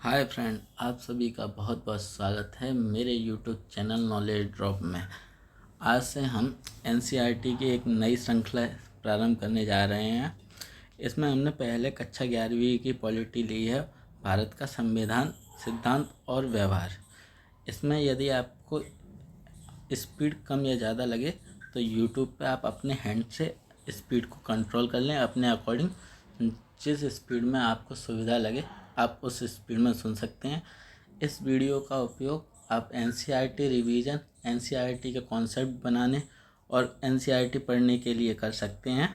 Hi friend, आप सभी का बहुत बहुत स्वागत है मेरे यूट्यूब चैनल नॉलेज ड्रॉप में। आज से हम एनसीईआरटी की एक नई श्रृंखला प्रारंभ करने जा रहे हैं। इसमें हमने पहले कक्षा 11वीं की पॉलिटी ली है, भारत का संविधान, सिद्धांत और व्यवहार। इसमें यदि आपको स्पीड कम या ज़्यादा लगे तो यूट्यूब पे आप अपने हैंड से स्पीड को कंट्रोल कर लें अपने अकॉर्डिंग। जिस स्पीड में आपको सुविधा लगे आप उस स्पीड में सुन सकते हैं। इस वीडियो का उपयोग आप एनसीईआरटी रिवीजन, एनसीईआरटी के कॉन्सेप्ट बनाने और एनसीईआरटी पढ़ने के लिए कर सकते हैं।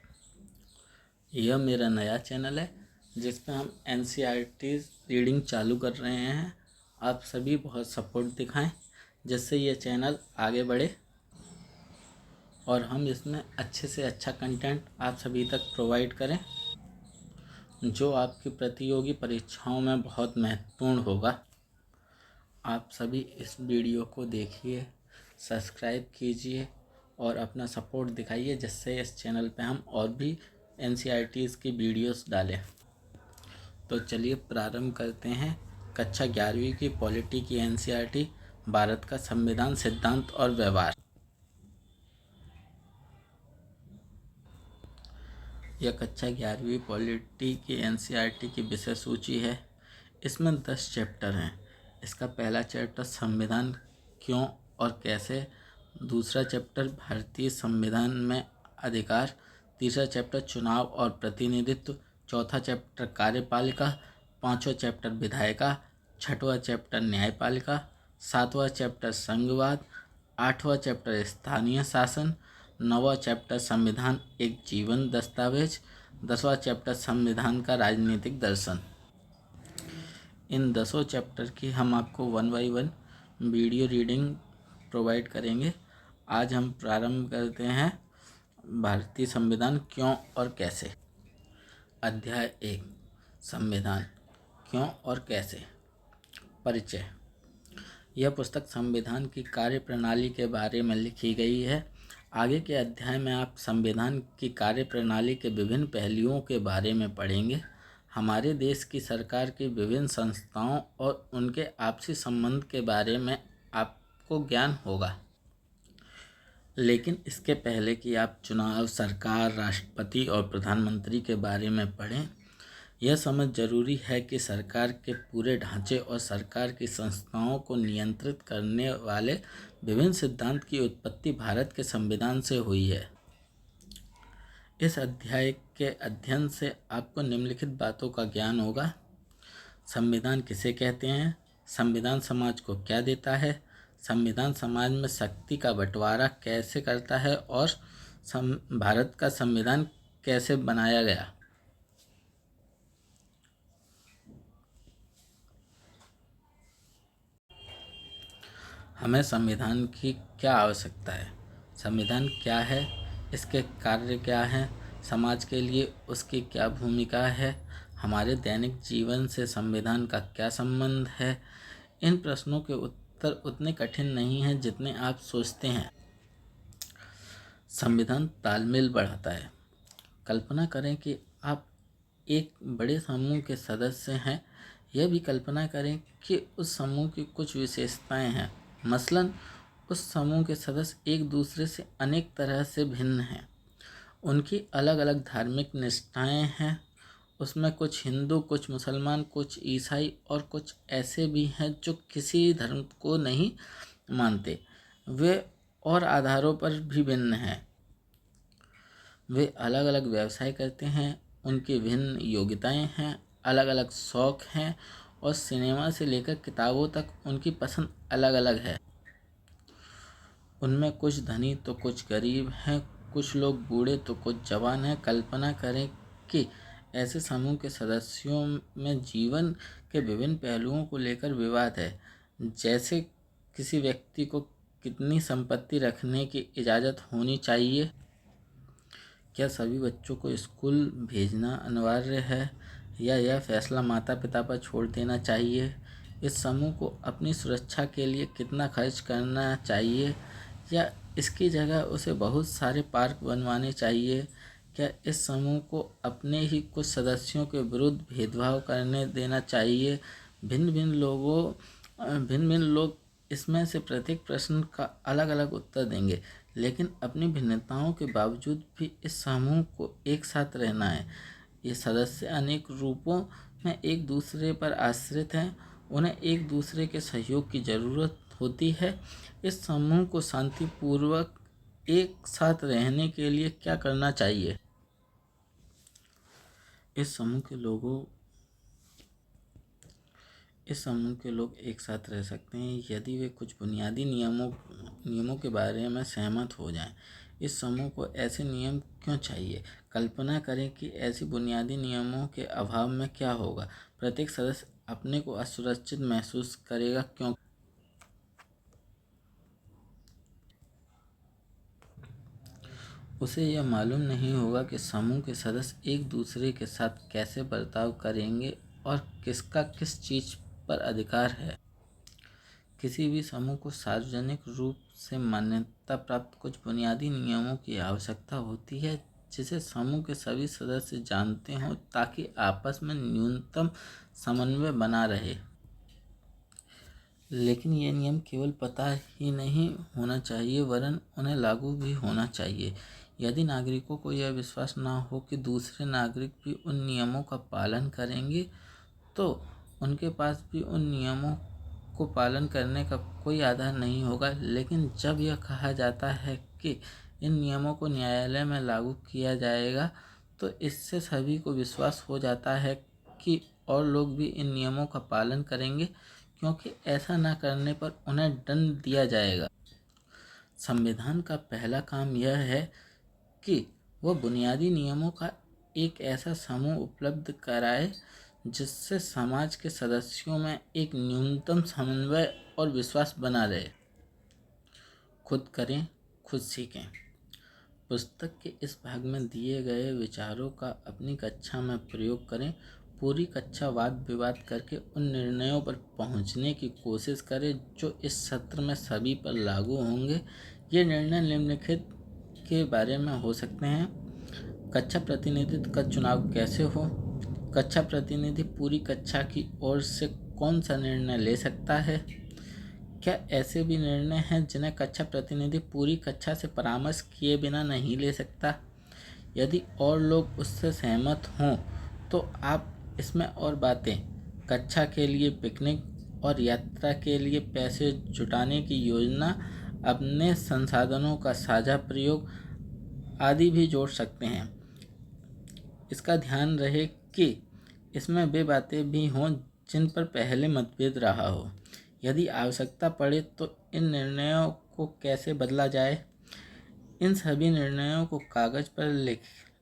यह मेरा नया चैनल है जिस पे हम एनसीईआरटी रीडिंग चालू कर रहे हैं। आप सभी बहुत सपोर्ट दिखाएं जिससे ये चैनल आगे बढ़े और हम इसमें अच्छे से अच्छा कंटेंट आप सभी तक प्रोवाइड करें जो आपकी प्रतियोगी परीक्षाओं में बहुत महत्वपूर्ण होगा। आप सभी इस वीडियो को देखिए, सब्सक्राइब कीजिए और अपना सपोर्ट दिखाइए जिससे इस चैनल पे हम और भी एनसीईआरटीज़ की वीडियोस डालें। तो चलिए प्रारंभ करते हैं कक्षा 11वीं की पॉलिटी की एनसीईआरटी, भारत का संविधान, सिद्धांत और व्यवहार। यह कक्षा 11वीं पॉलिटी की एनसीईआरटी की विषय सूची है। इसमें 10 चैप्टर हैं। इसका पहला चैप्टर संविधान क्यों और कैसे, दूसरा चैप्टर भारतीय संविधान में अधिकार, तीसरा चैप्टर चुनाव और प्रतिनिधित्व, चौथा चैप्टर कार्यपालिका, पांचवा चैप्टर विधायिका, छठवां चैप्टर न्यायपालिका, सातवां चैप्टर संघवाद, आठवां चैप्टर स्थानीय शासन, नौवां चैप्टर संविधान एक जीवन दस्तावेज, 10वां चैप्टर संविधान का राजनीतिक दर्शन। इन 10 चैप्टर की हम आपको 1 बाय 1 वीडियो रीडिंग प्रोवाइड करेंगे। आज हम प्रारंभ करते हैं भारतीय संविधान क्यों और कैसे। अध्याय 1, संविधान क्यों और कैसे। परिचय। यह पुस्तक संविधान की कार्यप्रणाली के बारे में लिखी गई है। आगे के अध्याय में आप संविधान की कार्यप्रणाली के विभिन्न पहलुओं के बारे में पढ़ेंगे। हमारे देश की सरकार की विभिन्न संस्थाओं और उनके आपसी संबंध के बारे में आपको ज्ञान होगा। लेकिन इसके पहले कि आप चुनाव, सरकार, राष्ट्रपति और प्रधानमंत्री के बारे में पढ़ें, यह समझ जरूरी है कि सरकार के पूरे ढांचे और सरकार की संस्थाओं को नियंत्रित करने वाले विभिन्न सिद्धांत की उत्पत्ति भारत के संविधान से हुई है। इस अध्याय के अध्ययन से आपको निम्नलिखित बातों का ज्ञान होगा। संविधान किसे कहते हैं, संविधान समाज को क्या देता है, संविधान समाज में शक्ति का बंटवारा कैसे करता है और भारत का संविधान कैसे बनाया गया। हमें संविधान की क्या आवश्यकता है, संविधान क्या है, इसके कार्य क्या हैं, समाज के लिए उसकी क्या भूमिका है, हमारे दैनिक जीवन से संविधान का क्या संबंध है। इन प्रश्नों के उत्तर उतने कठिन नहीं हैं जितने आप सोचते हैं। संविधान तालमेल बढ़ाता है। कल्पना करें कि आप एक बड़े समूह के सदस्य हैं। यह भी कल्पना करें कि उस समूह की कुछ विशेषताएं हैं। मसलन उस समूह के सदस्य एक दूसरे से अनेक तरह से भिन्न हैं। उनकी अलग अलग धार्मिक निष्ठाएं हैं। उसमें कुछ हिंदू, कुछ मुसलमान, कुछ ईसाई और कुछ ऐसे भी हैं जो किसी धर्म को नहीं मानते। वे और आधारों पर भी भिन्न हैं। वे अलग अलग व्यवसाय करते हैं, उनकी भिन्न योग्यताएं हैं, अलग अलग शौक़ हैं और सिनेमा से लेकर किताबों तक उनकी पसंद अलग अलग है। उनमें कुछ धनी तो कुछ गरीब हैं, कुछ लोग बूढ़े तो कुछ जवान हैं। कल्पना करें कि ऐसे समूह के सदस्यों में जीवन के विभिन्न पहलुओं को लेकर विवाद है, जैसे किसी व्यक्ति को कितनी संपत्ति रखने की इजाज़त होनी चाहिए, क्या सभी बच्चों को स्कूल भेजना अनिवार्य है या यह फैसला माता पिता पर छोड़ देना चाहिए, इस समूह को अपनी सुरक्षा के लिए कितना खर्च करना चाहिए या इसकी जगह उसे बहुत सारे पार्क बनवाने चाहिए, क्या इस समूह को अपने ही कुछ सदस्यों के विरुद्ध भेदभाव करने देना चाहिए, भिन्न भिन्न लोग इसमें से प्रत्येक प्रश्न का अलग अलग उत्तर देंगे, लेकिन अपनी भिन्नताओं के बावजूद भी इस समूह को एक साथ रहना है। ये सदस्य अनेक रूपों में एक दूसरे पर आश्रित हैं, उन्हें एक दूसरे के सहयोग की ज़रूरत होती है। इस समूह को शांतिपूर्वक एक साथ रहने के लिए क्या करना चाहिए? इस समूह के लोग एक साथ रह सकते हैं यदि वे कुछ बुनियादी नियमों के बारे में सहमत हो जाएं। इस समूह को ऐसे नियम क्यों चाहिए? कल्पना करें कि ऐसे बुनियादी नियमों के अभाव में क्या होगा। प्रत्येक सदस्य अपने को असुरक्षित महसूस करेगा, क्यों? उसे यह मालूम नहीं होगा कि समूह के सदस्य एक दूसरे के साथ कैसे बर्ताव करेंगे और किसका किस चीज़ पर अधिकार है। किसी भी समूह को सार्वजनिक रूप से मान्यता प्राप्त कुछ बुनियादी नियमों की आवश्यकता होती है, जिसे समूह के सभी सदस्य जानते हों, ताकि आपस में न्यूनतम समन्वय बना रहे। लेकिन ये नियम केवल पता ही नहीं होना चाहिए, वरन उन्हें लागू भी होना चाहिए। यदि नागरिकों को यह विश्वास ना हो कि दूसरे नागरिक भी उन नियमों का पालन करेंगे, तो उनके पास भी उन नियमों को पालन करने का कोई आधार नहीं होगा। लेकिन जब यह कहा जाता है कि इन नियमों को न्यायालय में लागू किया जाएगा, तो इससे सभी को विश्वास हो जाता है कि और लोग भी इन नियमों का पालन करेंगे, क्योंकि ऐसा न करने पर उन्हें दंड दिया जाएगा। संविधान का पहला काम यह है कि वह बुनियादी नियमों का एक ऐसा समूह उपलब्ध कराए जिससे समाज के सदस्यों में एक न्यूनतम समन्वय और विश्वास बना रहे। खुद करें, खुद सीखें। पुस्तक के इस भाग में दिए गए विचारों का अपनी कक्षा में प्रयोग करें। पूरी कक्षा वाद विवाद करके उन निर्णयों पर पहुंचने की कोशिश करें जो इस सत्र में सभी पर लागू होंगे। ये निर्णय निम्नलिखित के बारे में हो सकते हैं। कक्षा प्रतिनिधित्व का चुनाव कैसे हो? कक्षा प्रतिनिधि पूरी कक्षा की ओर से कौन सा निर्णय ले सकता है? क्या ऐसे भी निर्णय हैं जिन्हें कक्षा प्रतिनिधि पूरी कक्षा से परामर्श किए बिना नहीं ले सकता? यदि और लोग उससे सहमत हों तो आप इसमें और बातें, कक्षा के लिए पिकनिक और यात्रा के लिए पैसे जुटाने की योजना, अपने संसाधनों का साझा प्रयोग आदि भी जोड़ सकते हैं। इसका ध्यान रहे कि इसमें वे बातें भी हों जिन पर पहले मतभेद रहा हो। यदि आवश्यकता पड़े तो इन निर्णयों को कैसे बदला जाए। इन सभी निर्णयों को कागज़ पर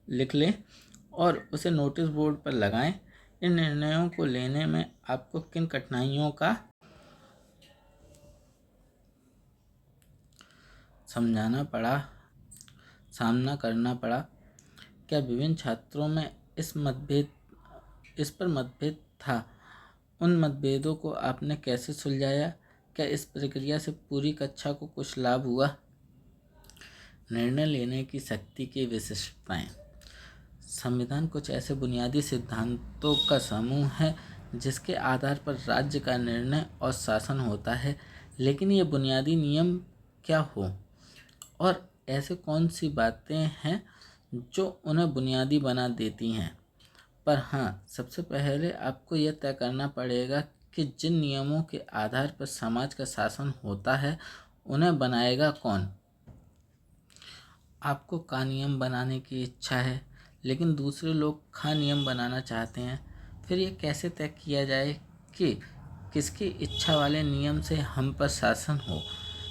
लिख लें और उसे नोटिस बोर्ड पर लगाएं। इन निर्णयों को लेने में आपको किन कठिनाइयों का सामना करना पड़ा? क्या विभिन्न छात्रों में इस पर मतभेद था? उन मतभेदों को आपने कैसे सुलझाया? क्या इस प्रक्रिया से पूरी कक्षा को कुछ लाभ हुआ? निर्णय लेने की शक्ति की विशिष्टताएं। संविधान कुछ ऐसे बुनियादी सिद्धांतों का समूह है जिसके आधार पर राज्य का निर्णय और शासन होता है। लेकिन ये बुनियादी नियम क्या हो और ऐसे कौन सी बातें हैं जो उन्हें बुनियादी बना देती हैं? पर हाँ, सबसे पहले आपको यह तय करना पड़ेगा कि जिन नियमों के आधार पर समाज का शासन होता है, उन्हें बनाएगा कौन? आपको का नियम बनाने की इच्छा है, लेकिन दूसरे लोग खा नियम बनाना चाहते हैं। फिर ये कैसे तय किया जाए कि किसकी इच्छा वाले नियम से हम पर शासन हो?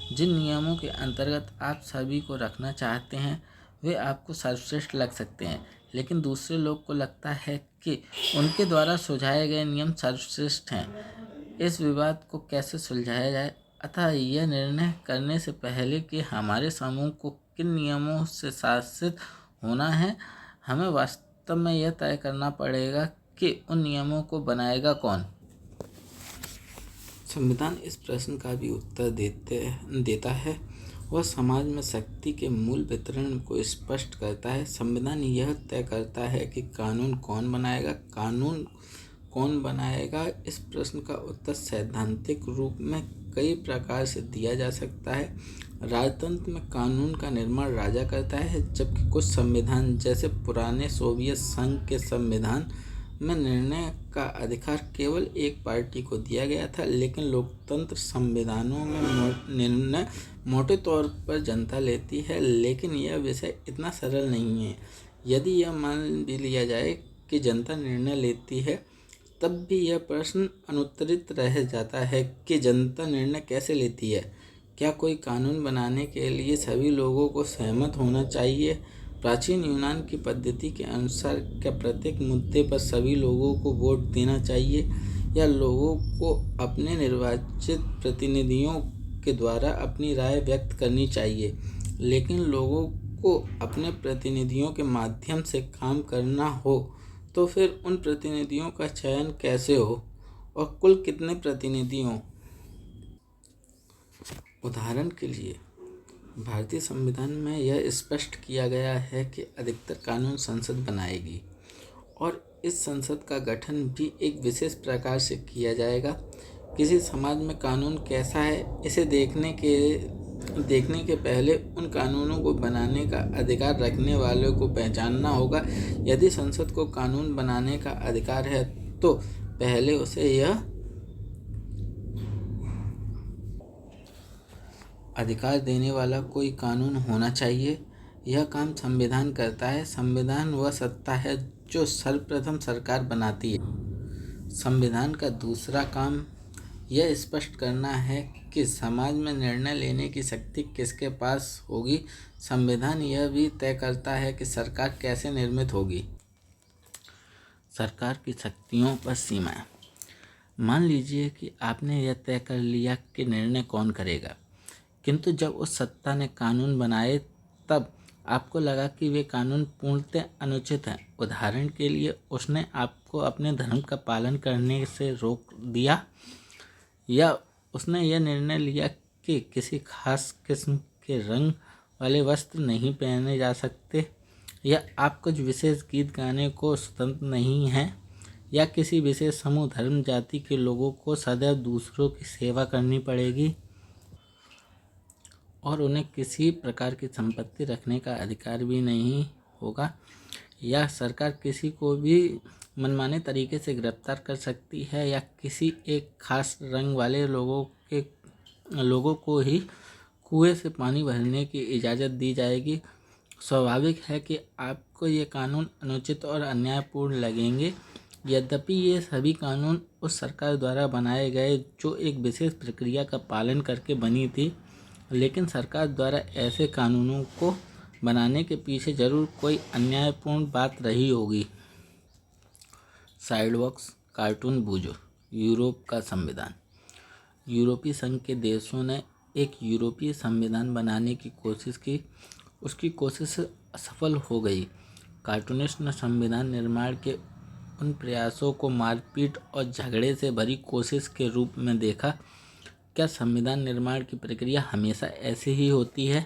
जिन नियमों के अंतर्गत आप सभी को रखना चाहते हैं वे आपको सर्वश्रेष्ठ लग सकते हैं, लेकिन दूसरे लोग को लगता है कि उनके द्वारा सुझाए गए नियम सर्वश्रेष्ठ हैं। इस विवाद को कैसे सुलझाया जाए? अतः यह निर्णय करने से पहले कि हमारे समूह को किन नियमों से शासित होना है, हमें वास्तव में यह तय करना पड़ेगा कि उन नियमों को बनाएगा कौन। संविधान इस प्रश्न का भी उत्तर देता है। वह समाज में शक्ति के मूल वितरण को स्पष्ट करता है। संविधान यह तय करता है कि कानून कौन बनाएगा, कानून कौन बनाएगा? इस प्रश्न का उत्तर सैद्धांतिक रूप में कई प्रकार से दिया जा सकता है। राजतंत्र में कानून का निर्माण राजा करता है, जबकि कुछ संविधान जैसे पुराने सोवियत संघ के संविधान में निर्णय का अधिकार केवल एक पार्टी को दिया गया था। लेकिन लोकतंत्र संविधानों में निर्णय मोटे तौर पर जनता लेती है। लेकिन यह विषय इतना सरल नहीं है। यदि यह मान भी लिया जाए कि जनता निर्णय लेती है, तब भी यह प्रश्न अनुत्तरित रह जाता है कि जनता निर्णय कैसे लेती है। क्या कोई कानून बनाने के लिए सभी लोगों को सहमत होना चाहिए? प्राचीन यूनान की पद्धति के अनुसार क्या प्रत्येक मुद्दे पर सभी लोगों को वोट देना चाहिए, या लोगों को अपने निर्वाचित प्रतिनिधियों के द्वारा अपनी राय व्यक्त करनी चाहिए? लेकिन लोगों को अपने प्रतिनिधियों के माध्यम से काम करना हो, तो फिर उन प्रतिनिधियों का चयन कैसे हो और कुल कितने प्रतिनिधि हों? उदाहरण के लिए, भारतीय संविधान में यह स्पष्ट किया गया है कि अधिकतर कानून संसद बनाएगी और इस संसद का गठन भी एक विशेष प्रकार से किया जाएगा। किसी समाज में कानून कैसा है, इसे देखने के पहले उन कानूनों को बनाने का अधिकार रखने वालों को पहचानना होगा। यदि संसद को कानून बनाने का अधिकार है, तो पहले उसे यह अधिकार देने वाला कोई कानून होना चाहिए। यह काम संविधान करता है। संविधान वह सत्ता है जो सर्वप्रथम सरकार बनाती है। संविधान का दूसरा काम यह स्पष्ट करना है कि समाज में निर्णय लेने की शक्ति किसके पास होगी। संविधान यह भी तय करता है कि सरकार कैसे निर्मित होगी। सरकार की शक्तियों पर सीमाएं। मान लीजिए कि आपने यह तय कर लिया कि निर्णय कौन करेगा, किंतु जब उस सत्ता ने कानून बनाए तब आपको लगा कि वे कानून पूर्णतः अनुचित हैं। उदाहरण के लिए, उसने आपको अपने धर्म का पालन करने से रोक दिया, या उसने यह निर्णय लिया कि किसी खास किस्म के रंग वाले वस्त्र नहीं पहने जा सकते, या आप कुछ विशेष गीत गाने को स्वतंत्र नहीं हैं, या किसी विशेष समूह, धर्म, जाति के लोगों को सदैव दूसरों की सेवा करनी पड़ेगी और उन्हें किसी प्रकार की संपत्ति रखने का अधिकार भी नहीं होगा, या सरकार किसी को भी मनमाने तरीके से गिरफ्तार कर सकती है, या किसी एक खास रंग वाले लोगों को ही कुएं से पानी भरने की इजाज़त दी जाएगी। स्वाभाविक है कि आपको ये कानून अनुचित और अन्यायपूर्ण लगेंगे। यद्यपि ये सभी कानून उस सरकार द्वारा बनाए गए जो एक विशेष प्रक्रिया का पालन करके बनी थी, लेकिन सरकार द्वारा ऐसे कानूनों को बनाने के पीछे जरूर कोई अन्यायपूर्ण बात रही होगी। साइडबॉक्स कार्टून बूजो। यूरोप का संविधान। यूरोपीय संघ के देशों ने एक यूरोपीय संविधान बनाने की कोशिश की। उसकी कोशिश असफल हो गई। कार्टूनिस्ट ने संविधान निर्माण के उन प्रयासों को मारपीट और झगड़े से भरी कोशिश के रूप में देखा। क्या संविधान निर्माण की प्रक्रिया हमेशा ऐसी ही होती है?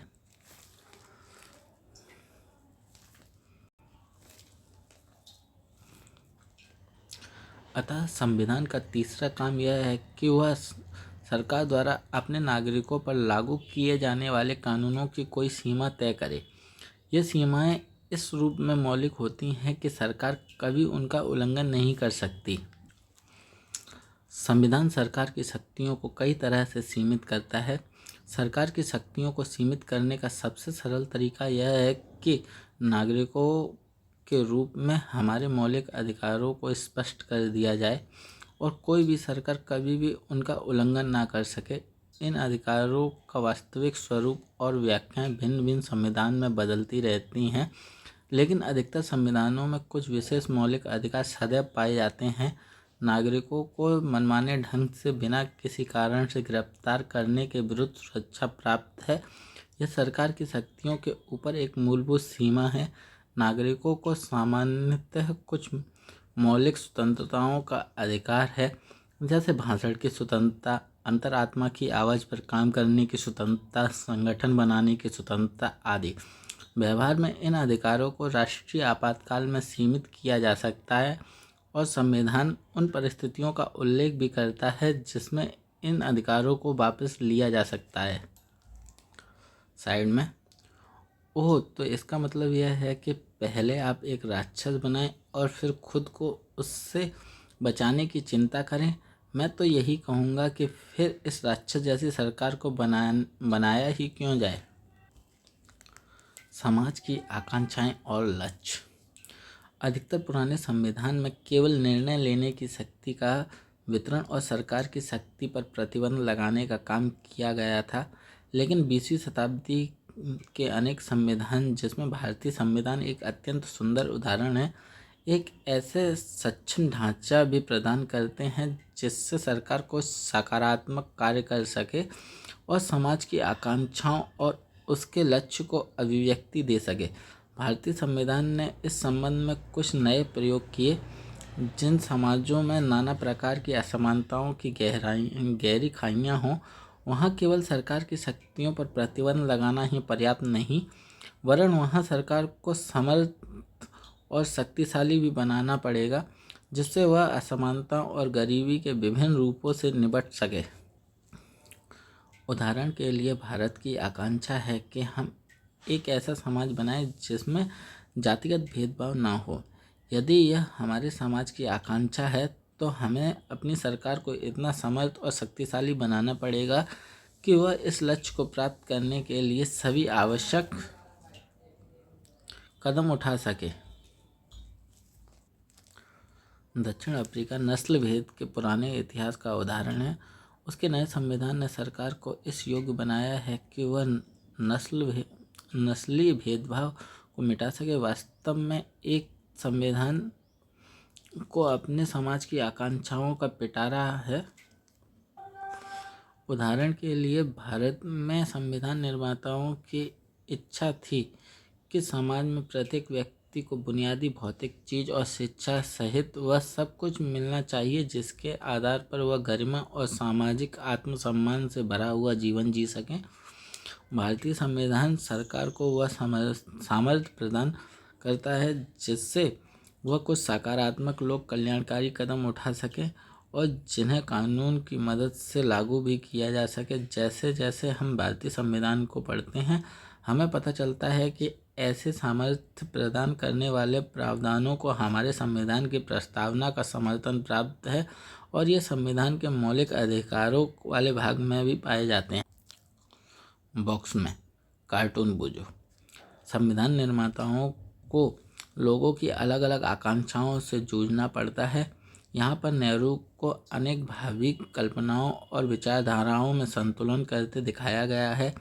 अतः संविधान का तीसरा काम यह है कि वह सरकार द्वारा अपने नागरिकों पर लागू किए जाने वाले कानूनों की कोई सीमा तय करे। ये सीमाएं इस रूप में मौलिक होती हैं कि सरकार कभी उनका उल्लंघन नहीं कर सकती। संविधान सरकार की शक्तियों को कई तरह से सीमित करता है। सरकार की शक्तियों को सीमित करने का सबसे सरल तरीका यह है कि नागरिकों के रूप में हमारे मौलिक अधिकारों को स्पष्ट कर दिया जाए और कोई भी सरकार कभी भी उनका उल्लंघन ना कर सके। इन अधिकारों का वास्तविक स्वरूप और व्याख्याएं भिन्न भिन्न संविधान में बदलती रहती हैं, लेकिन अधिकतर संविधानों में कुछ विशेष मौलिक अधिकार सदैव पाए जाते हैं। नागरिकों को मनमाने ढंग से बिना किसी कारण से गिरफ्तार करने के विरुद्ध सुरक्षा प्राप्त है। यह सरकार की शक्तियों के ऊपर एक मूलभूत सीमा है। नागरिकों को सामान्यतः कुछ मौलिक स्वतंत्रताओं का अधिकार है, जैसे भाषण की स्वतंत्रता, अंतरात्मा की आवाज़ पर काम करने की स्वतंत्रता, संगठन बनाने की स्वतंत्रता आदि। व्यवहार में इन अधिकारों को राष्ट्रीय आपातकाल में सीमित किया जा सकता है और संविधान उन परिस्थितियों का उल्लेख भी करता है जिसमें इन अधिकारों को वापस लिया जा सकता है। साइड में ओह, तो इसका मतलब यह है कि पहले आप एक राक्षस बनाएं और फिर खुद को उससे बचाने की चिंता करें। मैं तो यही कहूँगा कि फिर इस राक्षस जैसी सरकार को बनाया ही क्यों जाए। समाज की आकांक्षाएं और लक्ष्य। अधिकतर पुराने संविधान में केवल निर्णय लेने की शक्ति का वितरण और सरकार की शक्ति पर प्रतिबंध लगाने का काम किया गया था, लेकिन 20वीं शताब्दी के अनेक संविधान, जिसमें भारतीय संविधान एक अत्यंत सुंदर उदाहरण है, एक ऐसे सक्षम ढांचा भी प्रदान करते हैं जिससे सरकार को सकारात्मक कार्य कर सके और समाज की आकांक्षाओं और उसके लक्ष्य को अभिव्यक्ति दे सके। भारतीय संविधान ने इस संबंध में कुछ नए प्रयोग किए। जिन समाजों में नाना प्रकार की असमानताओं की गहरी खाइयाँ हों, वहाँ केवल सरकार की शक्तियों पर प्रतिबंध लगाना ही पर्याप्त नहीं, वरन वहाँ सरकार को समर्थ और शक्तिशाली भी बनाना पड़ेगा, जिससे वह असमानता और गरीबी के विभिन्न रूपों से निपट सके। उदाहरण के लिए, भारत की आकांक्षा है कि हम एक ऐसा समाज बनाएं जिसमें जातिगत भेदभाव ना हो। यदि यह हमारे समाज की आकांक्षा है तो हमें अपनी सरकार को इतना समर्थ और शक्तिशाली बनाना पड़ेगा कि वह इस लक्ष्य को प्राप्त करने के लिए सभी आवश्यक कदम उठा सके। दक्षिण अफ्रीका नस्ल भेद के पुराने इतिहास का उदाहरण है। उसके नए संविधान ने सरकार को इस योग्य बनाया है कि वह नस्लीय भेदभाव को मिटा सके। वास्तव में एक संविधान को अपने समाज की आकांक्षाओं का पिटारा है। उदाहरण के लिए, भारत में संविधान निर्माताओं की इच्छा थी कि समाज में प्रत्येक व्यक्ति को बुनियादी भौतिक चीज़ और शिक्षा सहित वह सब कुछ मिलना चाहिए जिसके आधार पर वह गरिमा और सामाजिक आत्मसम्मान से भरा हुआ जीवन जी सकें। भारतीय संविधान सरकार को वह सामर्थ्य प्रदान करता है जिससे वह कुछ सकारात्मक लोक कल्याणकारी कदम उठा सके और जिन्हें कानून की मदद से लागू भी किया जा सके। जैसे जैसे हम भारतीय संविधान को पढ़ते हैं, हमें पता चलता है कि ऐसे सामर्थ्य प्रदान करने वाले प्रावधानों को हमारे संविधान की प्रस्तावना का समर्थन प्राप्त है और ये संविधान के मौलिक अधिकारों वाले भाग में भी पाए जाते हैं। बॉक्स में कार्टून बूझो। संविधान निर्माताओं को लोगों की अलग अलग आकांक्षाओं से जूझना पड़ता है। यहाँ पर नेहरू को अनेक भावी कल्पनाओं और विचारधाराओं में संतुलन करते दिखाया गया है।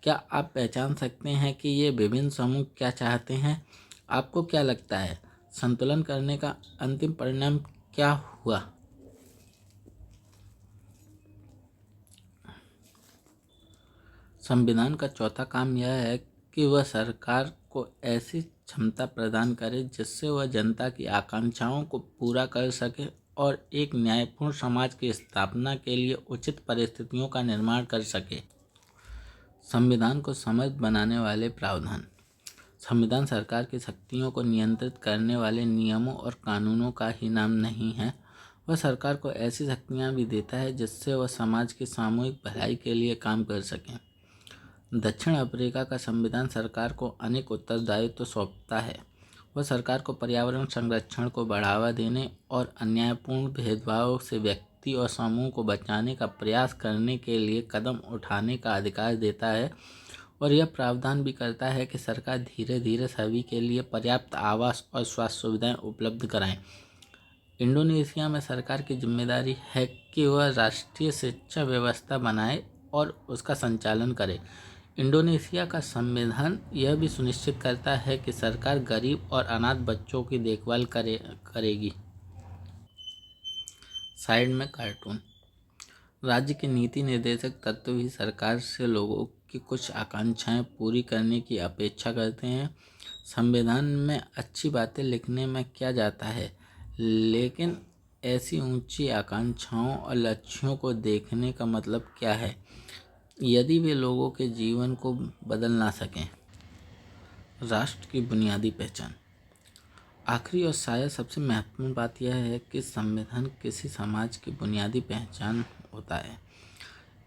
क्या आप पहचान सकते हैं कि ये विभिन्न समूह क्या चाहते हैं? आपको क्या लगता है, संतुलन करने का अंतिम परिणाम क्या हुआ? संविधान का चौथा काम यह है कि वह सरकार को ऐसी क्षमता प्रदान करे जिससे वह जनता की आकांक्षाओं को पूरा कर सके और एक न्यायपूर्ण समाज की स्थापना के लिए उचित परिस्थितियों का निर्माण कर सके। संविधान को समर्थ बनाने वाले प्रावधान। संविधान सरकार की शक्तियों को नियंत्रित करने वाले नियमों और कानूनों का ही नाम नहीं है, वह सरकार को ऐसी शक्तियाँ भी देता है जिससे वह समाज की सामूहिक भलाई के लिए काम कर सकें। दक्षिण अफ्रीका का संविधान सरकार को अनेक उत्तरदायित्व सौंपता है। वह सरकार को पर्यावरण संरक्षण को बढ़ावा देने और अन्यायपूर्ण भेदभाव से व्यक्ति और समूह को बचाने का प्रयास करने के लिए कदम उठाने का अधिकार देता है और यह प्रावधान भी करता है कि सरकार धीरे धीरे सभी के लिए पर्याप्त आवास और स्वास्थ्य सुविधाएं उपलब्ध कराएं। इंडोनेशिया में सरकार की जिम्मेदारी है कि वह राष्ट्रीय शिक्षा व्यवस्था बनाए और उसका संचालन करे। इंडोनेशिया का संविधान यह भी सुनिश्चित करता है कि सरकार गरीब और अनाथ बच्चों की देखभाल करेगी। साइड में कार्टून। राज्य के नीति निर्देशक तत्व भी सरकार से लोगों की कुछ आकांक्षाएं पूरी करने की अपेक्षा करते हैं। संविधान में अच्छी बातें लिखने में क्या जाता है, लेकिन ऐसी ऊंची आकांक्षाओं और लक्ष्यों को देखने का मतलब क्या है यदि वे लोगों के जीवन को बदल ना सकें। राष्ट्र की बुनियादी पहचान। आखिरी और शायद सबसे महत्वपूर्ण बात यह है कि संविधान किसी समाज की बुनियादी पहचान होता है।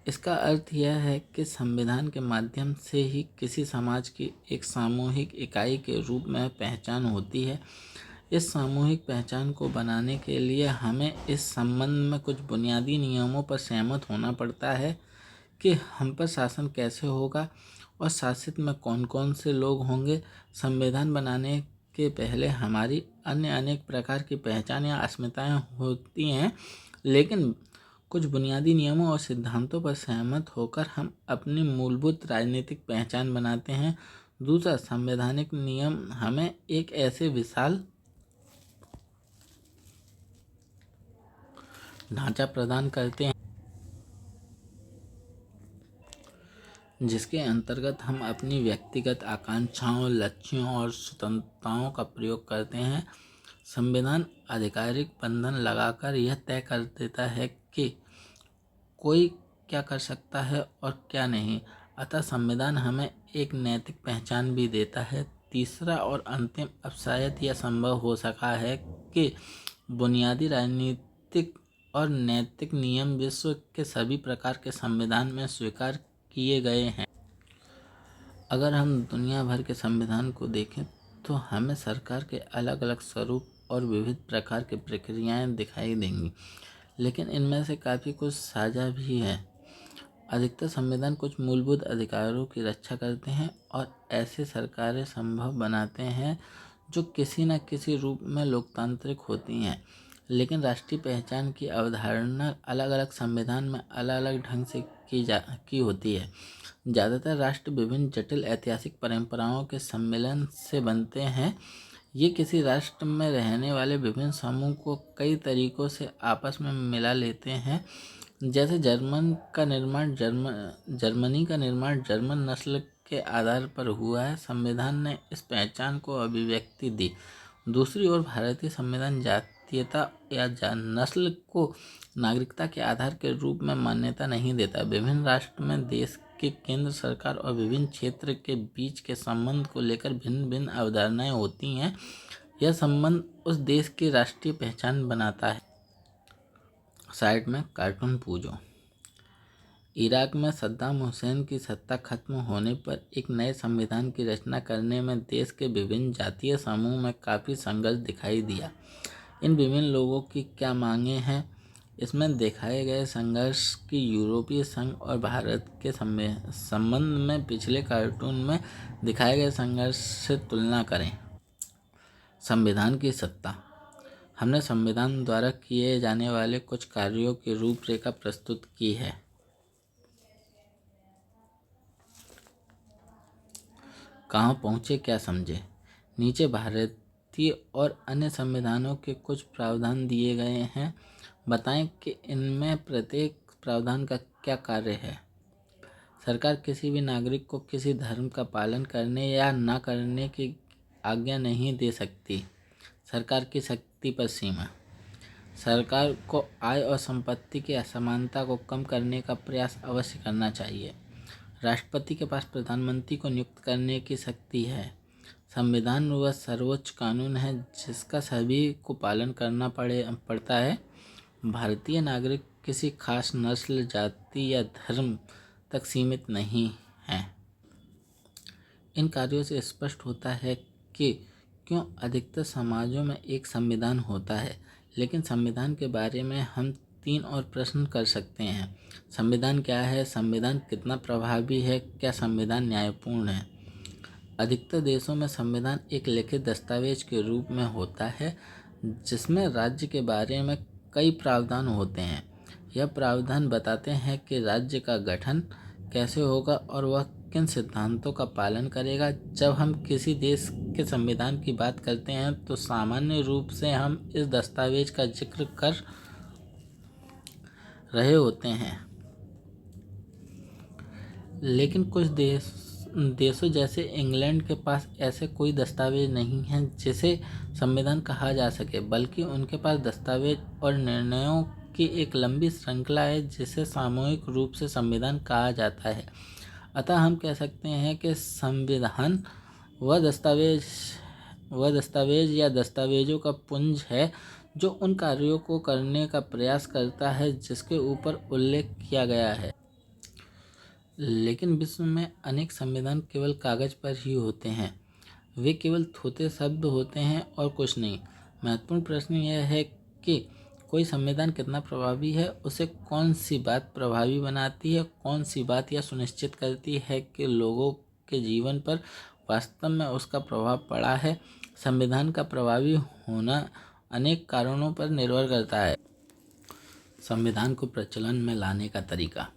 इसका अर्थ यह है कि संविधान के माध्यम से ही किसी समाज की एक सामूहिक इकाई के रूप में पहचान होती है। इस सामूहिक पहचान को बनाने के लिए हमें इस संबंध में कुछ बुनियादी नियमों पर सहमत होना पड़ता है कि हम पर शासन कैसे होगा और शासित में कौन कौन से लोग होंगे। संविधान बनाने के पहले हमारी अन्य अनेक प्रकार की पहचान या अस्मिताएं होती हैं, लेकिन कुछ बुनियादी नियमों और सिद्धांतों पर सहमत होकर हम अपनी मूलभूत राजनीतिक पहचान बनाते हैं। दूसरा, संवैधानिक नियम हमें एक ऐसे विशाल ढांचा प्रदान करते हैं जिसके अंतर्गत हम अपनी व्यक्तिगत आकांक्षाओं, लक्ष्यों और स्वतंत्रताओं का प्रयोग करते हैं। संविधान आधिकारिक बंधन लगाकर यह तय कर देता है कि कोई क्या कर सकता है और क्या नहीं। अतः संविधान हमें एक नैतिक पहचान भी देता है। तीसरा और अंतिम, अब शायद यह संभव हो सका है कि बुनियादी राजनीतिक और नैतिक नियम विश्व के सभी प्रकार के संविधान में स्वीकार किए गए हैं। अगर हम दुनिया भर के संविधान को देखें तो हमें सरकार के अलग अलग स्वरूप और विविध प्रकार की प्रक्रियाएं दिखाई देंगी, लेकिन इनमें से काफ़ी कुछ साझा भी है। अधिकतर संविधान कुछ मूलभूत अधिकारों की रक्षा करते हैं और ऐसी सरकारें संभव बनाते हैं जो किसी न किसी रूप में लोकतांत्रिक होती हैं। लेकिन राष्ट्रीय पहचान की अवधारणा अलग अलग संविधान में अलग अलग ढंग से की होती है। ज़्यादातर राष्ट्र विभिन्न जटिल ऐतिहासिक परंपराओं के सम्मेलन से बनते हैं। ये किसी राष्ट्र में रहने वाले विभिन्न समूह को कई तरीकों से आपस में मिला लेते हैं। जैसे जर्मनी का निर्माण जर्मन नस्ल के आधार पर हुआ है। संविधान ने इस पहचान को अभिव्यक्ति दी। दूसरी ओर भारतीय संविधान जातीयता या नस्ल को नागरिकता के आधार के रूप में मान्यता नहीं देता। विभिन्न राष्ट्र में देश के केंद्र सरकार और विभिन्न क्षेत्र के बीच के संबंध को लेकर भिन्न भिन्न अवधारणाएं होती हैं। यह संबंध उस देश की राष्ट्रीय पहचान बनाता है। साइड में कार्टून पूजो। इराक में सद्दाम हुसैन की सत्ता खत्म होने पर एक नए संविधान की रचना करने में देश के विभिन्न जातीय समूह में काफ़ी संघर्ष दिखाई दिया। इन विभिन्न लोगों की क्या मांगें हैं, इसमें दिखाए गए संघर्ष की यूरोपीय संघ और भारत के संबंध में पिछले कार्टून में दिखाए गए संघर्ष से तुलना करें। संविधान की सत्ता। हमने संविधान द्वारा किए जाने वाले कुछ कार्यों की रूपरेखा प्रस्तुत की है। कहाँ पहुँचे, क्या समझे। नीचे भारतीय और अन्य संविधानों के कुछ प्रावधान दिए गए हैं। बताएं कि इनमें प्रत्येक प्रावधान का क्या कार्य है। सरकार किसी भी नागरिक को किसी धर्म का पालन करने या न करने की आज्ञा नहीं दे सकती। सरकार की शक्ति पर सीमा। सरकार को आय और संपत्ति की असमानता को कम करने का प्रयास अवश्य करना चाहिए। राष्ट्रपति के पास प्रधानमंत्री को नियुक्त करने की शक्ति है। संविधान वह सर्वोच्च कानून है जिसका सभी को पालन करना पड़ता है। भारतीय नागरिक किसी खास नस्ल, जाति या धर्म तक सीमित नहीं है। इन कार्यों से स्पष्ट होता है कि क्यों अधिकतर समाजों में एक संविधान होता है, लेकिन संविधान के बारे में हम 3 और प्रश्न कर सकते हैं। संविधान क्या है? संविधान कितना प्रभावी है? क्या संविधान न्यायपूर्ण है? अधिकतर देशों में संविधान एक लिखित दस्तावेज के रूप में होता है जिसमें राज्य के बारे में कई प्रावधान होते हैं। यह प्रावधान बताते हैं कि राज्य का गठन कैसे होगा और वह किन सिद्धांतों का पालन करेगा। जब हम किसी देश के संविधान की बात करते हैं तो सामान्य रूप से हम इस दस्तावेज का जिक्र कर रहे होते हैं, लेकिन कुछ देशों जैसे इंग्लैंड के पास ऐसे कोई दस्तावेज नहीं है जिसे संविधान कहा जा सके, बल्कि उनके पास दस्तावेज और निर्णयों की एक लंबी श्रृंखला है जिसे सामूहिक रूप से संविधान कहा जाता है। अतः हम कह सकते हैं कि संविधान वह दस्तावेज या दस्तावेजों का पुंज है जो उन कार्यों को करने का प्रयास करता है जिसके ऊपर उल्लेख किया गया है। लेकिन विश्व में अनेक संविधान केवल कागज पर ही होते हैं। वे केवल थोथे शब्द होते हैं और कुछ नहीं। महत्वपूर्ण प्रश्न यह है कि कोई संविधान कितना प्रभावी है, उसे कौन सी बात प्रभावी बनाती है, कौन सी बात यह सुनिश्चित करती है कि लोगों के जीवन पर वास्तव में उसका प्रभाव पड़ा है। संविधान का प्रभावी होना अनेक कारणों पर निर्भर करता है। संविधान को प्रचलन में लाने का तरीका।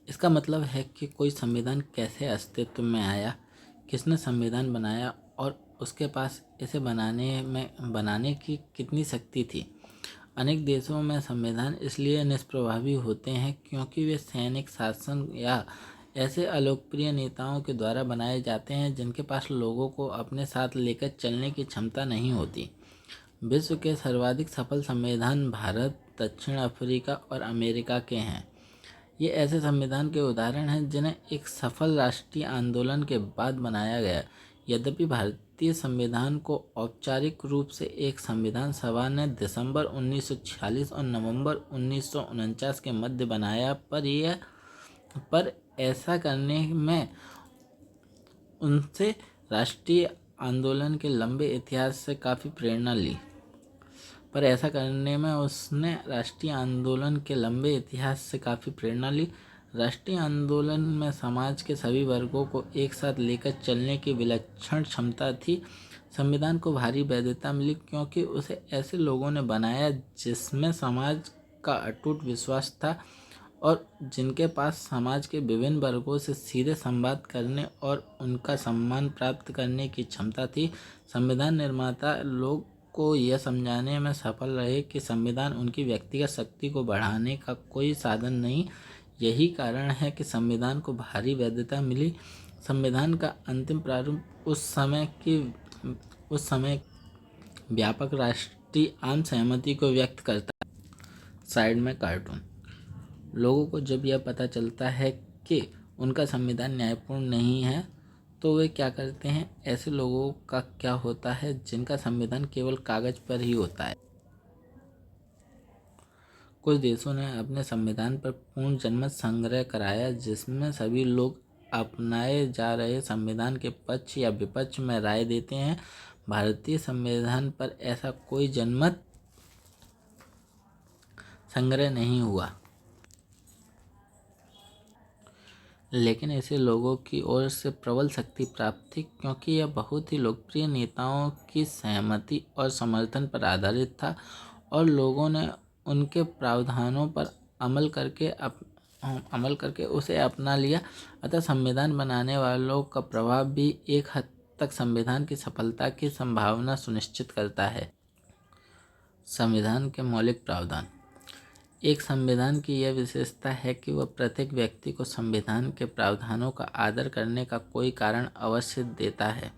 इसका मतलब है कि कोई संविधान कैसे अस्तित्व में आया, किसने संविधान बनाया और उसके पास इसे बनाने की कितनी शक्ति थी। अनेक देशों में संविधान इसलिए निष्प्रभावी होते हैं क्योंकि वे सैनिक शासन या ऐसे अलोकप्रिय नेताओं के द्वारा बनाए जाते हैं जिनके पास लोगों को अपने साथ लेकर चलने की क्षमता नहीं होती। विश्व के सर्वाधिक सफल संविधान भारत, दक्षिण अफ्रीका और अमेरिका के हैं। ये ऐसे संविधान के उदाहरण हैं जिन्हें एक सफल राष्ट्रीय आंदोलन के बाद बनाया गया। यद्यपि भारतीय संविधान को औपचारिक रूप से एक संविधान सभा ने दिसंबर 1946 और नवंबर 1949 के मध्य बनाया, पर ऐसा करने में उनसे राष्ट्रीय आंदोलन के लंबे इतिहास से काफ़ी प्रेरणा ली। राष्ट्रीय आंदोलन में समाज के सभी वर्गों को एक साथ लेकर चलने की विलक्षण क्षमता थी। संविधान को भारी वैधता मिली क्योंकि उसे ऐसे लोगों ने बनाया जिसमें समाज का अटूट विश्वास था और जिनके पास समाज के विभिन्न वर्गों से सीधे संवाद करने और उनका सम्मान प्राप्त करने की क्षमता थी। संविधान निर्माता लोग को यह समझाने में सफल रहे कि संविधान उनकी व्यक्तिगत शक्ति को बढ़ाने का कोई साधन नहीं। यही कारण है कि संविधान को भारी वैधता मिली। संविधान का अंतिम प्रारूप उस समय व्यापक राष्ट्रीय आम सहमति को व्यक्त करता है। साइड में कार्टून। लोगों को जब यह पता चलता है कि उनका संविधान न्यायपूर्ण नहीं है तो वे क्या करते हैं? ऐसे लोगों का क्या होता है जिनका संविधान केवल कागज पर ही होता है? कुछ देशों ने अपने संविधान पर पूर्ण जनमत संग्रह कराया जिसमें सभी लोग अपनाए जा रहे संविधान के पक्ष या विपक्ष में राय देते हैं। भारतीय संविधान पर ऐसा कोई जनमत संग्रह नहीं हुआ, लेकिन ऐसे लोगों की ओर से प्रबल शक्ति प्राप्त थी क्योंकि यह बहुत ही लोकप्रिय नेताओं की सहमति और समर्थन पर आधारित था और लोगों ने उनके प्रावधानों पर अमल करके उसे अपना लिया। अतः संविधान बनाने वालों का प्रभाव भी एक हद तक संविधान की सफलता की संभावना सुनिश्चित करता है। संविधान के मौलिक प्रावधान। एक संविधान की यह विशेषता है कि वह प्रत्येक व्यक्ति को संविधान के प्रावधानों का आदर करने का कोई कारण अवश्य देता है।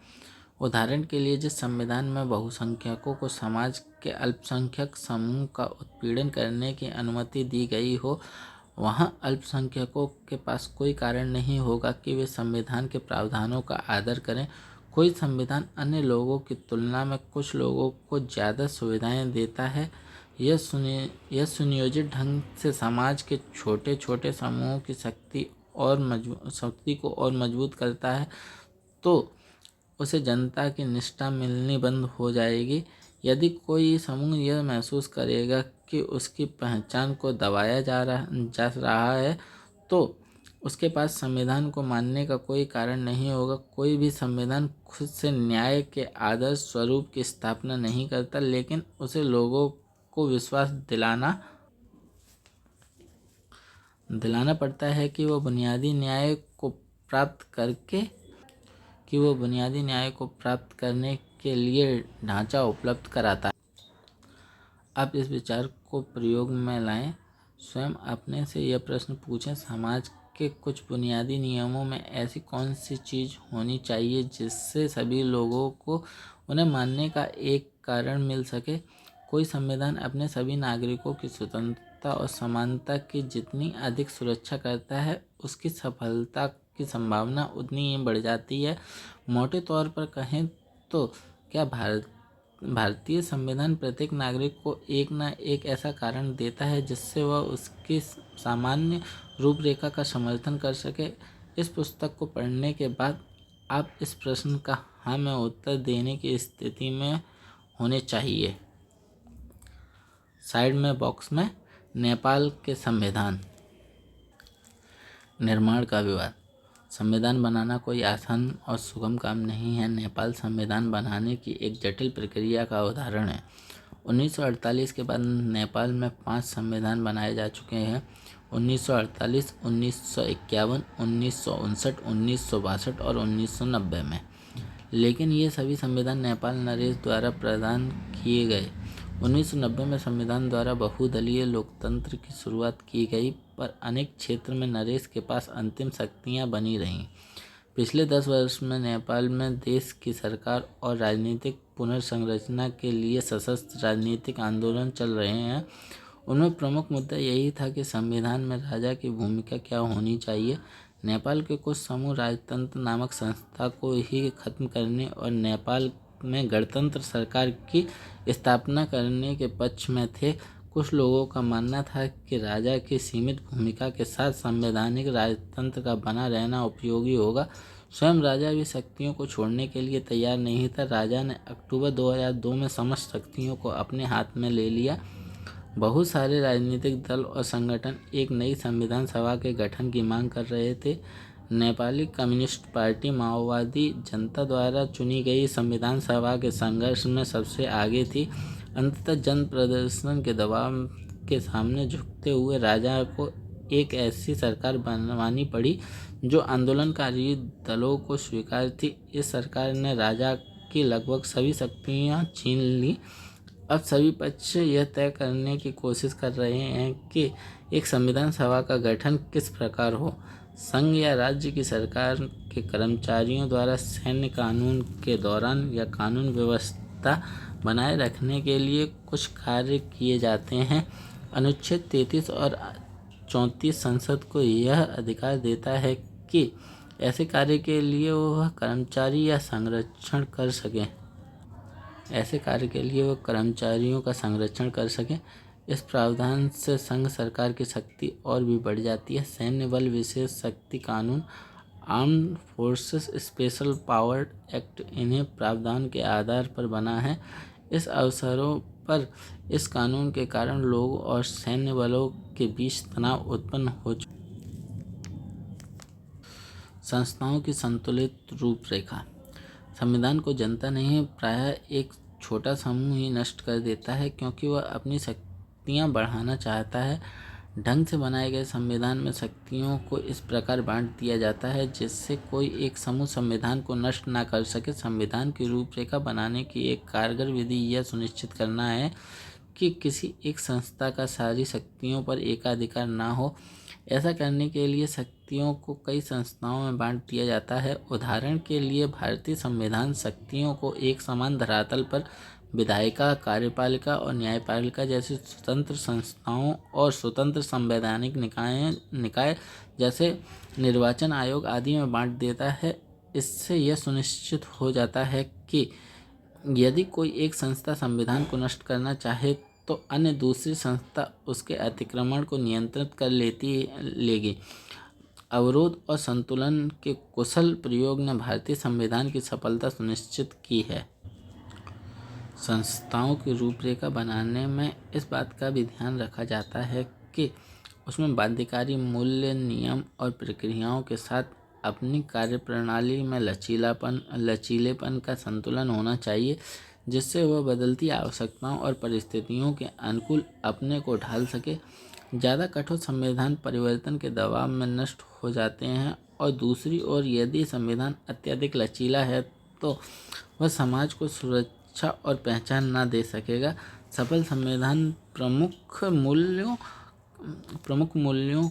उदाहरण के लिए, जिस संविधान में बहुसंख्यकों को समाज के अल्पसंख्यक समूह का उत्पीड़न करने की अनुमति दी गई हो, वहाँ अल्पसंख्यकों के पास कोई कारण नहीं होगा कि वे संविधान के प्रावधानों का आदर करें। कोई संविधान अन्य लोगों की तुलना में कुछ लोगों को ज़्यादा सुविधाएं देता है। यह सुनियोजित ढंग से समाज के छोटे छोटे समूहों की शक्ति को और मजबूत करता है, तो उसे जनता की निष्ठा मिलनी बंद हो जाएगी। यदि कोई समूह यह महसूस करेगा कि उसकी पहचान को दबाया जा रहा है, तो उसके पास संविधान को मानने का कोई कारण नहीं होगा। कोई भी संविधान खुद से न्याय के आदर्श स्वरूप की स्थापना नहीं करता, लेकिन उसे लोगों को विश्वास दिलाना पड़ता है कि वह बुनियादी न्याय को प्राप्त करने के लिए ढांचा उपलब्ध कराता है। आप इस विचार को प्रयोग में लाएं। स्वयं अपने से यह प्रश्न पूछें, समाज के कुछ बुनियादी नियमों में ऐसी कौन सी चीज़ होनी चाहिए जिससे सभी लोगों को उन्हें मानने का एक कारण मिल सके। कोई संविधान अपने सभी नागरिकों की स्वतंत्रता और समानता की जितनी अधिक सुरक्षा करता है, उसकी सफलता की संभावना उतनी ही बढ़ जाती है। मोटे तौर पर कहें तो क्या भारतीय संविधान प्रत्येक नागरिक को एक न एक ऐसा कारण देता है जिससे वह उसकी सामान्य रूपरेखा का समर्थन कर सके? इस पुस्तक को पढ़ने के बाद आप इस प्रश्न का हाँ में उत्तर देने की स्थिति में होने चाहिए। साइड में बॉक्स में नेपाल के संविधान निर्माण का विवाद। संविधान बनाना कोई आसान और सुगम काम नहीं है। नेपाल संविधान बनाने की एक जटिल प्रक्रिया का उदाहरण है। 1948 के बाद नेपाल में 5 संविधान बनाए जा चुके हैं। 1948, 1951, 1959, 1962 और 1990 में। लेकिन ये सभी संविधान नेपाल नरेश द्वारा प्रदान किए गए। 1990 में संविधान द्वारा बहुदलीय लोकतंत्र की शुरुआत की गई, पर अनेक क्षेत्र में नरेश के पास अंतिम शक्तियां बनी रहीं। पिछले 10 वर्ष में नेपाल में देश की सरकार और राजनीतिक पुनर्संरचना के लिए सशस्त्र राजनीतिक आंदोलन चल रहे हैं। उनमें प्रमुख मुद्दा यही था कि संविधान में राजा की भूमिका क्या होनी चाहिए। नेपाल के कुछ समूह राजतंत्र नामक संस्था को ही खत्म करने और नेपाल में गणतंत्र सरकार की स्थापना करने के पक्ष में थे। कुछ लोगों का मानना था कि राजा की सीमित भूमिका के साथ संवैधानिक राजतंत्र का बना रहना उपयोगी होगा। स्वयं राजा भी शक्तियों को छोड़ने के लिए तैयार नहीं था। राजा ने अक्टूबर 2002 में समस्त शक्तियों को अपने हाथ में ले लिया। बहुत सारे राजनीतिक दल और संगठन एक नई संविधान सभा के गठन की मांग कर रहे थे। नेपाली कम्युनिस्ट पार्टी माओवादी जनता द्वारा चुनी गई संविधान सभा के संघर्ष में सबसे आगे थी। अंततः जन प्रदर्शन के दबाव के सामने झुकते हुए राजा को एक ऐसी सरकार बनवानी पड़ी जो आंदोलनकारी दलों को स्वीकार थी। इस सरकार ने राजा की लगभग सभी शक्तियां छीन ली। अब सभी पक्ष यह तय करने की कोशिश कर रहे हैं कि एक संविधान सभा का गठन किस प्रकार हो। संघ या राज्य की सरकार के कर्मचारियों द्वारा सैन्य कानून के दौरान या कानून व्यवस्था बनाए रखने के लिए कुछ कार्य किए जाते हैं। अनुच्छेद 33 और 34 संसद को यह अधिकार देता है कि ऐसे कार्य के लिए वह कर्मचारियों का संरक्षण कर सकें। इस प्रावधान से संघ सरकार की शक्ति और भी बढ़ जाती है। सैन्य बल विशेष शक्ति कानून, armed forces special power act इन्हें प्रावधान के आधार पर बना है। इस अवसरों पर इस कानून के कारण लोगों और सैन्य बलों के बीच तनाव उत्पन्न हो चुका। संस्थाओं की संतुलित रूपरेखा। संविधान को जनता नहीं, प्रायः एक छोटा समूह ही नष्ट कर देता है, क्योंकि वह अपनी शक्तियां बढ़ाना चाहता है। ढंग से बनाए गए संविधान में शक्तियों को इस प्रकार बांट दिया जाता है जिससे कोई एक समूह संविधान को नष्ट ना कर सके। संविधान की रूपरेखा बनाने की एक कारगर विधि यह सुनिश्चित करना है कि किसी एक संस्था का सारी शक्तियों पर एकाधिकार ना हो। ऐसा करने के लिए शक्तियों को कई संस्थाओं में बांट दिया जाता है। उदाहरण के लिए भारतीय संविधान शक्तियों को एक समान धरातल पर विधायिका, कार्यपालिका और न्यायपालिका जैसी स्वतंत्र संस्थाओं और स्वतंत्र संवैधानिक निकाय जैसे निर्वाचन आयोग आदि में बांट देता है। इससे यह सुनिश्चित हो जाता है कि यदि कोई एक संस्था संविधान को नष्ट करना चाहे तो अन्य दूसरी संस्था उसके अतिक्रमण को नियंत्रित कर लेगी। अवरोध और संतुलन के कुशल प्रयोग ने भारतीय संविधान की सफलता सुनिश्चित की है। संस्थाओं की रूपरेखा बनाने में इस बात का भी ध्यान रखा जाता है कि उसमें बाध्यकारी मूल्य, नियम और प्रक्रियाओं के साथ अपनी कार्यप्रणाली में लचीलेपन का संतुलन होना चाहिए, जिससे वह बदलती आवश्यकताओं और परिस्थितियों के अनुकूल अपने को ढाल सके। ज़्यादा कठोर संविधान परिवर्तन के दबाव में नष्ट हो जाते हैं, और दूसरी ओर यदि संविधान अत्यधिक लचीला है तो वह समाज को सुरक्षा और पहचान ना दे सकेगा। सफल संविधान प्रमुख मूल्यों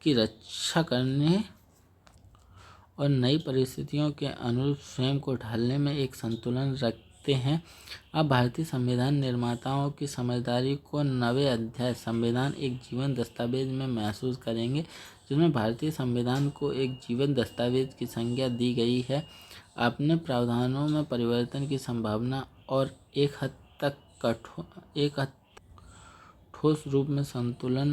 की रक्षा करने और नई परिस्थितियों के अनुरूप स्वयं को ढालने में एक संतुलन सकते हैं। अब भारतीय संविधान निर्माताओं की समझदारी को नवे अध्याय संविधान एक जीवन दस्तावेज में महसूस करेंगे, जिसमें भारतीय संविधान को एक जीवन दस्तावेज की संज्ञा दी गई है। अपने प्रावधानों में परिवर्तन की संभावना और एक हद ठोस रूप में संतुलन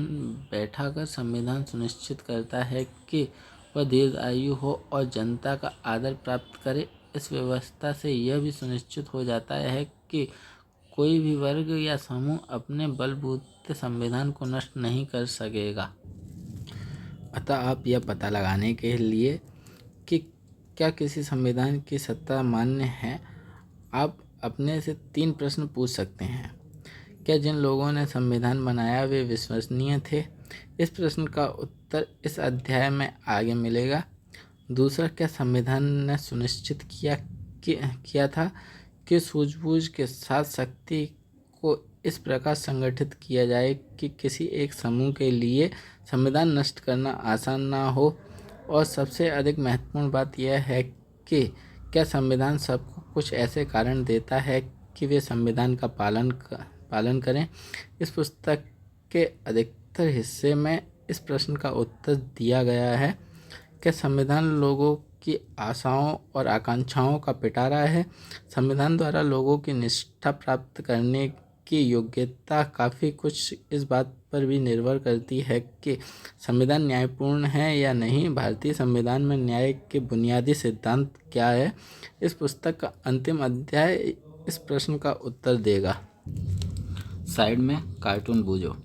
बैठाकर संविधान सुनिश्चित करता है कि वह दीर्घायु हो और जनता का आदर प्राप्त करे। इस व्यवस्था से यह भी सुनिश्चित हो जाता है कि कोई भी वर्ग या समूह अपने बलबूते संविधान को नष्ट नहीं कर सकेगा। अतः आप यह पता लगाने के लिए कि क्या किसी संविधान की सत्ता मान्य है, आप अपने से 3 प्रश्न पूछ सकते हैं। क्या जिन लोगों ने संविधान बनाया वे विश्वसनीय थे? इस प्रश्न का उत्तर इस अध्याय में आगे मिलेगा। दूसरा, क्या संविधान ने सुनिश्चित किया था कि सूझबूझ के साथ शक्ति को इस प्रकार संगठित किया जाए कि किसी एक समूह के लिए संविधान नष्ट करना आसान ना हो? और सबसे अधिक महत्वपूर्ण बात यह है कि क्या संविधान सबको कुछ ऐसे कारण देता है कि वे संविधान का पालन करें? इस पुस्तक के अधिकतर हिस्से में इस प्रश्न का उत्तर दिया गया है। क्या संविधान लोगों की आशाओं और आकांक्षाओं का पिटारा है? संविधान द्वारा लोगों की निष्ठा प्राप्त करने की योग्यता काफ़ी कुछ इस बात पर भी निर्भर करती है कि संविधान न्यायपूर्ण है या नहीं। भारतीय संविधान में न्याय के बुनियादी सिद्धांत क्या है? इस पुस्तक का अंतिम अध्याय इस प्रश्न का उत्तर देगा। साइड में कार्टून बूझो।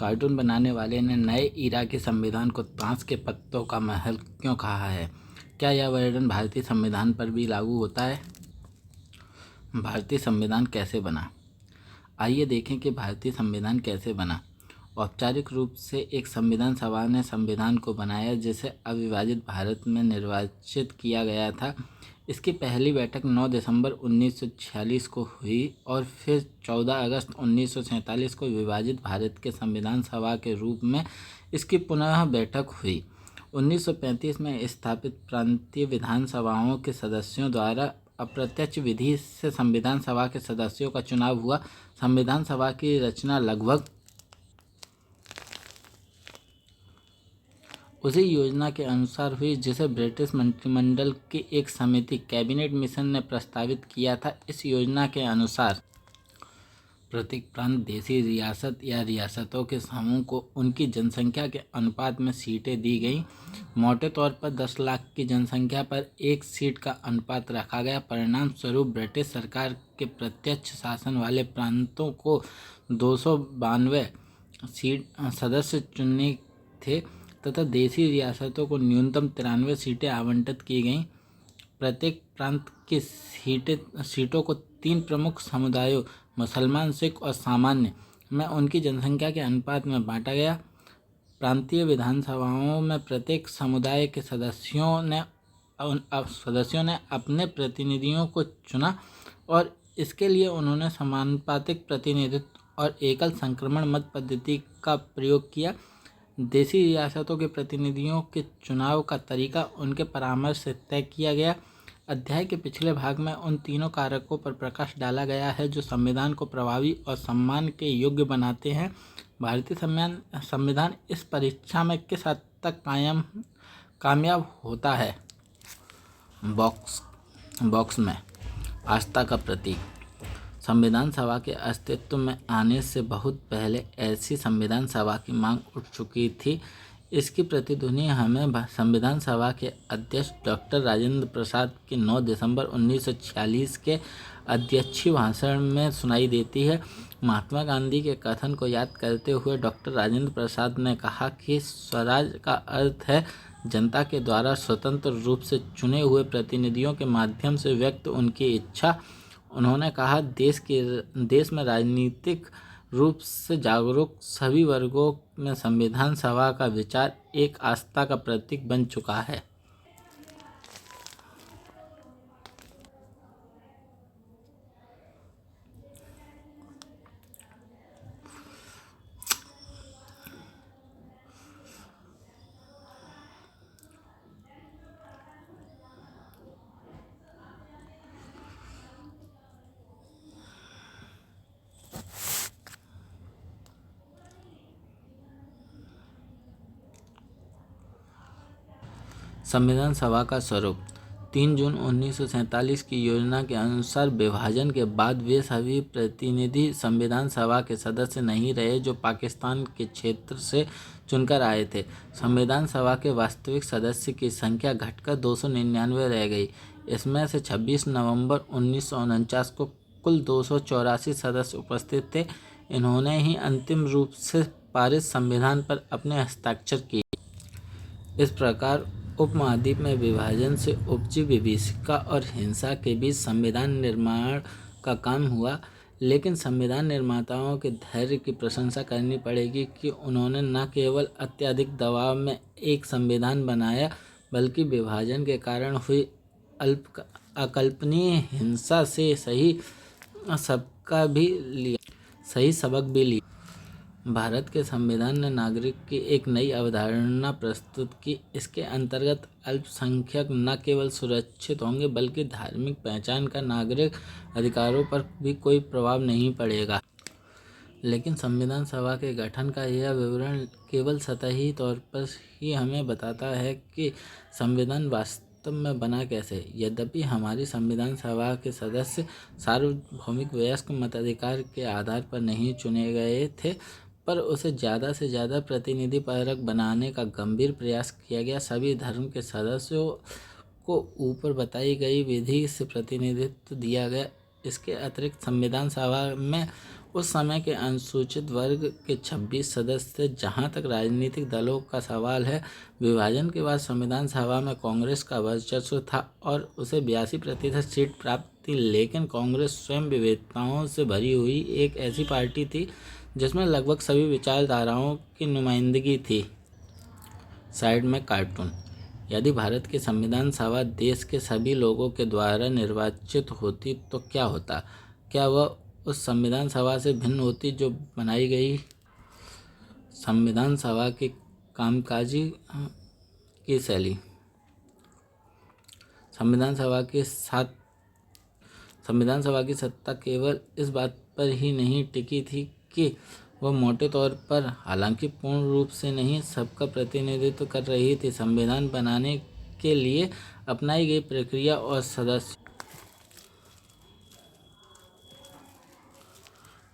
कार्टून बनाने वाले ने नए ईरा के संविधान को ताश के पत्तों का महल क्यों कहा है? क्या यह वर्णन भारतीय संविधान पर भी लागू होता है? भारतीय संविधान कैसे बना? आइए देखें कि भारतीय संविधान कैसे बना। औपचारिक रूप से एक संविधान सभा ने संविधान को बनाया, जिसे अविभाजित भारत में निर्वाचित किया गया था। इसकी पहली बैठक 9 दिसंबर 1946 को हुई और फिर 14 अगस्त 1947 को विभाजित भारत के संविधान सभा के रूप में इसकी पुनः बैठक हुई। 1935 में स्थापित प्रांतीय विधानसभाओं के सदस्यों द्वारा अप्रत्यक्ष विधि से संविधान सभा के सदस्यों का चुनाव हुआ। संविधान सभा की रचना लगभग उसी योजना के अनुसार हुई जिसे ब्रिटिश मंत्रिमंडल की एक समिति कैबिनेट मिशन ने प्रस्तावित किया था। इस योजना के अनुसार प्रत्येक प्रांत, देशी रियासत या रियासतों के समूह को उनकी जनसंख्या के अनुपात में सीटें दी गईं। मोटे तौर पर 10 लाख की जनसंख्या पर 1 सीट का अनुपात रखा गया। परिणाम स्वरूप ब्रिटिश सरकार के प्रत्यक्ष शासन वाले प्रांतों को 292 सदस्य चुनने थे तथा देशी रियासतों को न्यूनतम 93 सीटें आवंटित की गईं। प्रत्येक प्रांत की सीटों को 3 प्रमुख समुदायों मुसलमान, सिख और सामान्य में उनकी जनसंख्या के अनुपात में बांटा गया। प्रांतीय विधानसभाओं में प्रत्येक समुदाय के सदस्यों ने अपने प्रतिनिधियों को चुना और इसके लिए उन्होंने समानुपातिक प्रतिनिधित्व और एकल संक्रमण मत पद्धति का प्रयोग किया। देशी रियासतों के प्रतिनिधियों के चुनाव का तरीका उनके परामर्श से तय किया गया। अध्याय के पिछले भाग में उन तीनों कारकों पर प्रकाश डाला गया है जो संविधान को प्रभावी और सम्मान के योग्य बनाते हैं। भारतीय संविधान इस परीक्षा में किस हद तक कामयाब होता है? बॉक्स में आस्था का प्रतीक। संविधान सभा के अस्तित्व में आने से बहुत पहले ऐसी संविधान सभा की मांग उठ चुकी थी। इसकी प्रतिध्वनि हमें संविधान सभा के अध्यक्ष डॉक्टर राजेंद्र प्रसाद के 9 दिसंबर 1946 के अध्यक्षीय भाषण में सुनाई देती है। महात्मा गांधी के कथन को याद करते हुए डॉक्टर राजेंद्र प्रसाद ने कहा कि स्वराज का अर्थ है जनता के द्वारा स्वतंत्र रूप से चुने हुए प्रतिनिधियों के माध्यम से व्यक्त उनकी इच्छा। उन्होंने कहा, देश में राजनीतिक रूप से जागरूक सभी वर्गों में संविधान सभा का विचार एक आस्था का प्रतीक बन चुका है। संविधान सभा का स्वरूप 3 जून 1947 की योजना के अनुसार विभाजन के बाद वे सभी प्रतिनिधि संविधान सभा के सदस्य नहीं रहे जो पाकिस्तान के क्षेत्र से चुनकर आए थे। संविधान सभा के वास्तविक सदस्य की संख्या घटकर 299 रह गई। इसमें से 26 नवंबर 1949 को कुल 284 सदस्य उपस्थित थे। इन्होंने ही अंतिम रूप से पारित संविधान पर अपने हस्ताक्षर किए। इस प्रकार उपमहाद्वीप में विभाजन से उपजी विभीषिका और हिंसा के बीच संविधान निर्माण का काम हुआ। लेकिन संविधान निर्माताओं के धैर्य की प्रशंसा करनी पड़ेगी कि उन्होंने न केवल अत्यधिक दबाव में एक संविधान बनाया बल्कि विभाजन के कारण हुई अकल्पनीय हिंसा से सही सबक भी लिया। भारत के संविधान ने नागरिक की एक नई अवधारणा प्रस्तुत की। इसके अंतर्गत अल्पसंख्यक न केवल सुरक्षित होंगे बल्कि धार्मिक पहचान का नागरिक अधिकारों पर भी कोई प्रभाव नहीं पड़ेगा। लेकिन संविधान सभा के गठन का यह विवरण केवल सतही तौर पर ही हमें बताता है कि संविधान वास्तव में बना कैसे। यद्यपि हमारी संविधान सभा के सदस्य सार्वभौमिक वयस्क मताधिकार के आधार पर नहीं चुने गए थे, पर उसे ज़्यादा से ज़्यादा प्रतिनिधि परक बनाने का गंभीर प्रयास किया गया। सभी धर्म के सदस्यों को ऊपर बताई गई विधि से प्रतिनिधित्व दिया गया। इसके अतिरिक्त संविधान सभा में उस समय के अनुसूचित वर्ग के 26 सदस्य थे। जहाँ तक राजनीतिक दलों का सवाल है, विभाजन के बाद संविधान सभा में कांग्रेस का वर्चस्व था और उसे 82% सीट प्राप्त थी। लेकिन कांग्रेस स्वयं विविधताओं से भरी हुई एक ऐसी पार्टी थी जिसमें लगभग सभी विचारधाराओं की नुमाइंदगी थी। साइड में कार्टून। यदि भारत की संविधान सभा देश के सभी लोगों के द्वारा निर्वाचित होती तो क्या होता? क्या वह उस संविधान सभा से भिन्न होती जो बनाई गई? संविधान सभा की कामकाजी की शैली। संविधान सभा की सत्ता केवल इस बात पर ही नहीं टिकी थी कि वह मोटे तौर पर, हालांकि पूर्ण रूप से नहीं, सबका प्रतिनिधित्व कर रही थी। संविधान बनाने के लिए अपनाई गई प्रक्रिया और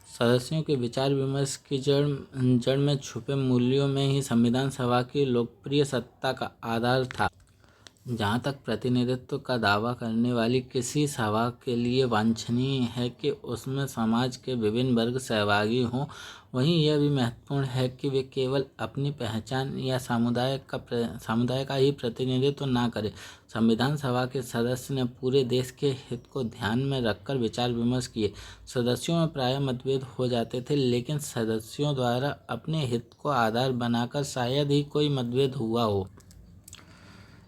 सदस्यों के विचार विमर्श की जड़ में छुपे मूल्यों में ही संविधान सभा की लोकप्रिय सत्ता का आधार था। जहाँ तक प्रतिनिधित्व का दावा करने वाली किसी सभा के लिए वांछनीय है कि उसमें समाज के विभिन्न वर्ग सहभागी हों, वहीं यह भी महत्वपूर्ण है कि वे केवल अपनी पहचान या समुदाय का ही प्रतिनिधित्व ना करें। संविधान सभा के सदस्य ने पूरे देश के हित को ध्यान में रखकर विचार विमर्श किए। सदस्यों में प्रायः मतभेद हो जाते थे, लेकिन सदस्यों द्वारा अपने हित को आधार बनाकर शायद ही कोई मतभेद हुआ हो।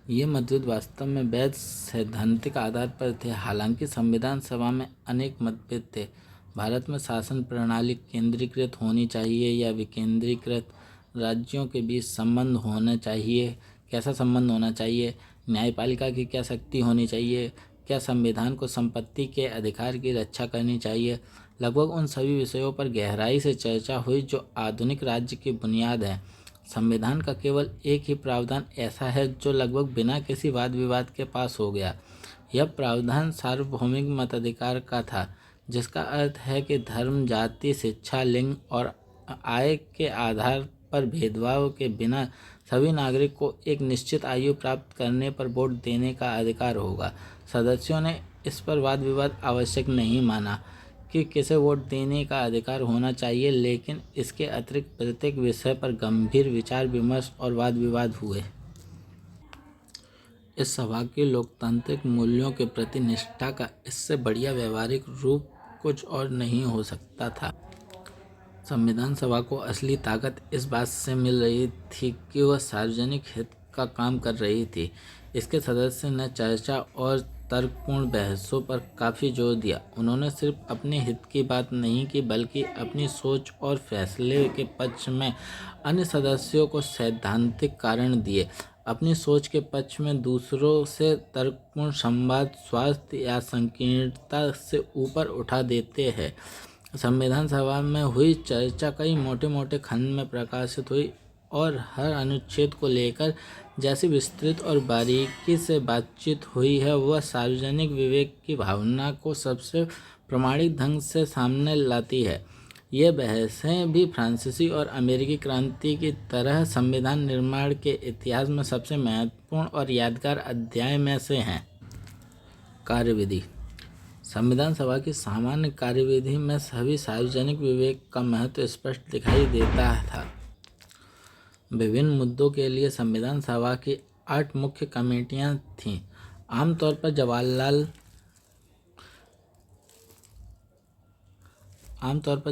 ये मतभेद वास्तव में वैध सैद्धांतिक आधार पर थे। हालांकि संविधान सभा में अनेक मतभेद थे। भारत में शासन प्रणाली केंद्रीकृत होनी चाहिए या विकेंद्रीकृत? राज्यों के बीच संबंध होना चाहिए? कैसा संबंध होना चाहिए? न्यायपालिका की क्या शक्ति होनी चाहिए? क्या संविधान को संपत्ति के अधिकार की रक्षा करनी चाहिए? लगभग उन सभी विषयों पर गहराई से चर्चा हुई जो आधुनिक राज्य की बुनियाद है। संविधान का केवल एक ही प्रावधान ऐसा है जो लगभग बिना किसी वाद विवाद के पास हो गया। यह प्रावधान सार्वभौमिक मताधिकार का था, जिसका अर्थ है कि धर्म, जाति, शिक्षा, लिंग और आय के आधार पर भेदभाव के बिना सभी नागरिक को एक निश्चित आयु प्राप्त करने पर वोट देने का अधिकार होगा। सदस्यों ने इस पर वाद विवाद आवश्यक नहीं माना कि किसे वोट देने का अधिकार होना चाहिए, लेकिन इसके अतिरिक्त प्रत्येक विषय पर गंभीर विचार विमर्श और वाद विवाद हुए। इस सभा के लोकतांत्रिक मूल्यों के प्रति निष्ठा का इससे बढ़िया व्यवहारिक रूप कुछ और नहीं हो सकता था। संविधान सभा को असली ताकत इस बात से मिल रही थी कि वह सार्वजनिक हित का काम कर रही थी। इसके सदस्य ने चर्चा और तर्कपूर्ण बहसों पर काफ़ी जोर दिया। उन्होंने सिर्फ अपने हित की बात नहीं की, बल्कि अपनी सोच और फैसले के पक्ष में अन्य सदस्यों को सैद्धांतिक कारण दिए। अपनी सोच के पक्ष में दूसरों से तर्कपूर्ण संवाद स्वास्थ्य या संकीर्णता से ऊपर उठा देते हैं। संविधान सभा में हुई चर्चा कई मोटे मोटे खंड में प्रकाशित हुई और हर अनुच्छेद को लेकर जैसी विस्तृत और बारीकी से बातचीत हुई है, वह सार्वजनिक विवेक की भावना को सबसे प्रामाणिक ढंग से सामने लाती है। ये बहसें भी फ्रांसीसी और अमेरिकी क्रांति की तरह संविधान निर्माण के इतिहास में सबसे महत्वपूर्ण और यादगार अध्याय में से हैं। कार्यविधि। संविधान सभा की सामान्य कार्यविधि में सभी सार्वजनिक विवेक का महत्व स्पष्ट दिखाई देता था। विभिन्न मुद्दों के लिए संविधान सभा की 8 मुख्य कमेटियां थीं। आमतौर पर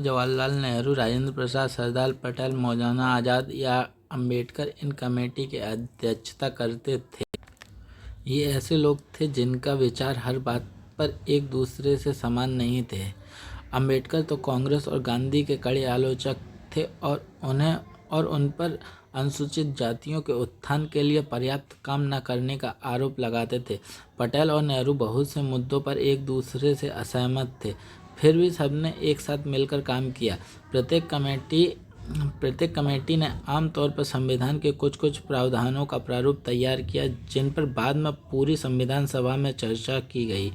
जवाहरलाल नेहरू, राजेंद्र प्रसाद, सरदार पटेल, मौलाना आज़ाद या अंबेडकर इन कमेटी की अध्यक्षता करते थे। ये ऐसे लोग थे जिनका विचार हर बात पर एक दूसरे से समान नहीं थे। अंबेडकर तो कांग्रेस और गांधी के कड़े आलोचक थे और उन पर अनुसूचित जातियों के उत्थान के लिए पर्याप्त काम न करने का आरोप लगाते थे। पटेल और नेहरू बहुत से मुद्दों पर एक दूसरे से असहमत थे, फिर भी सबने एक साथ मिलकर काम किया। प्रत्येक कमेटी ने आमतौर पर संविधान के कुछ कुछ प्रावधानों का प्रारूप तैयार किया, जिन पर बाद में पूरी संविधान सभा में चर्चा की गई।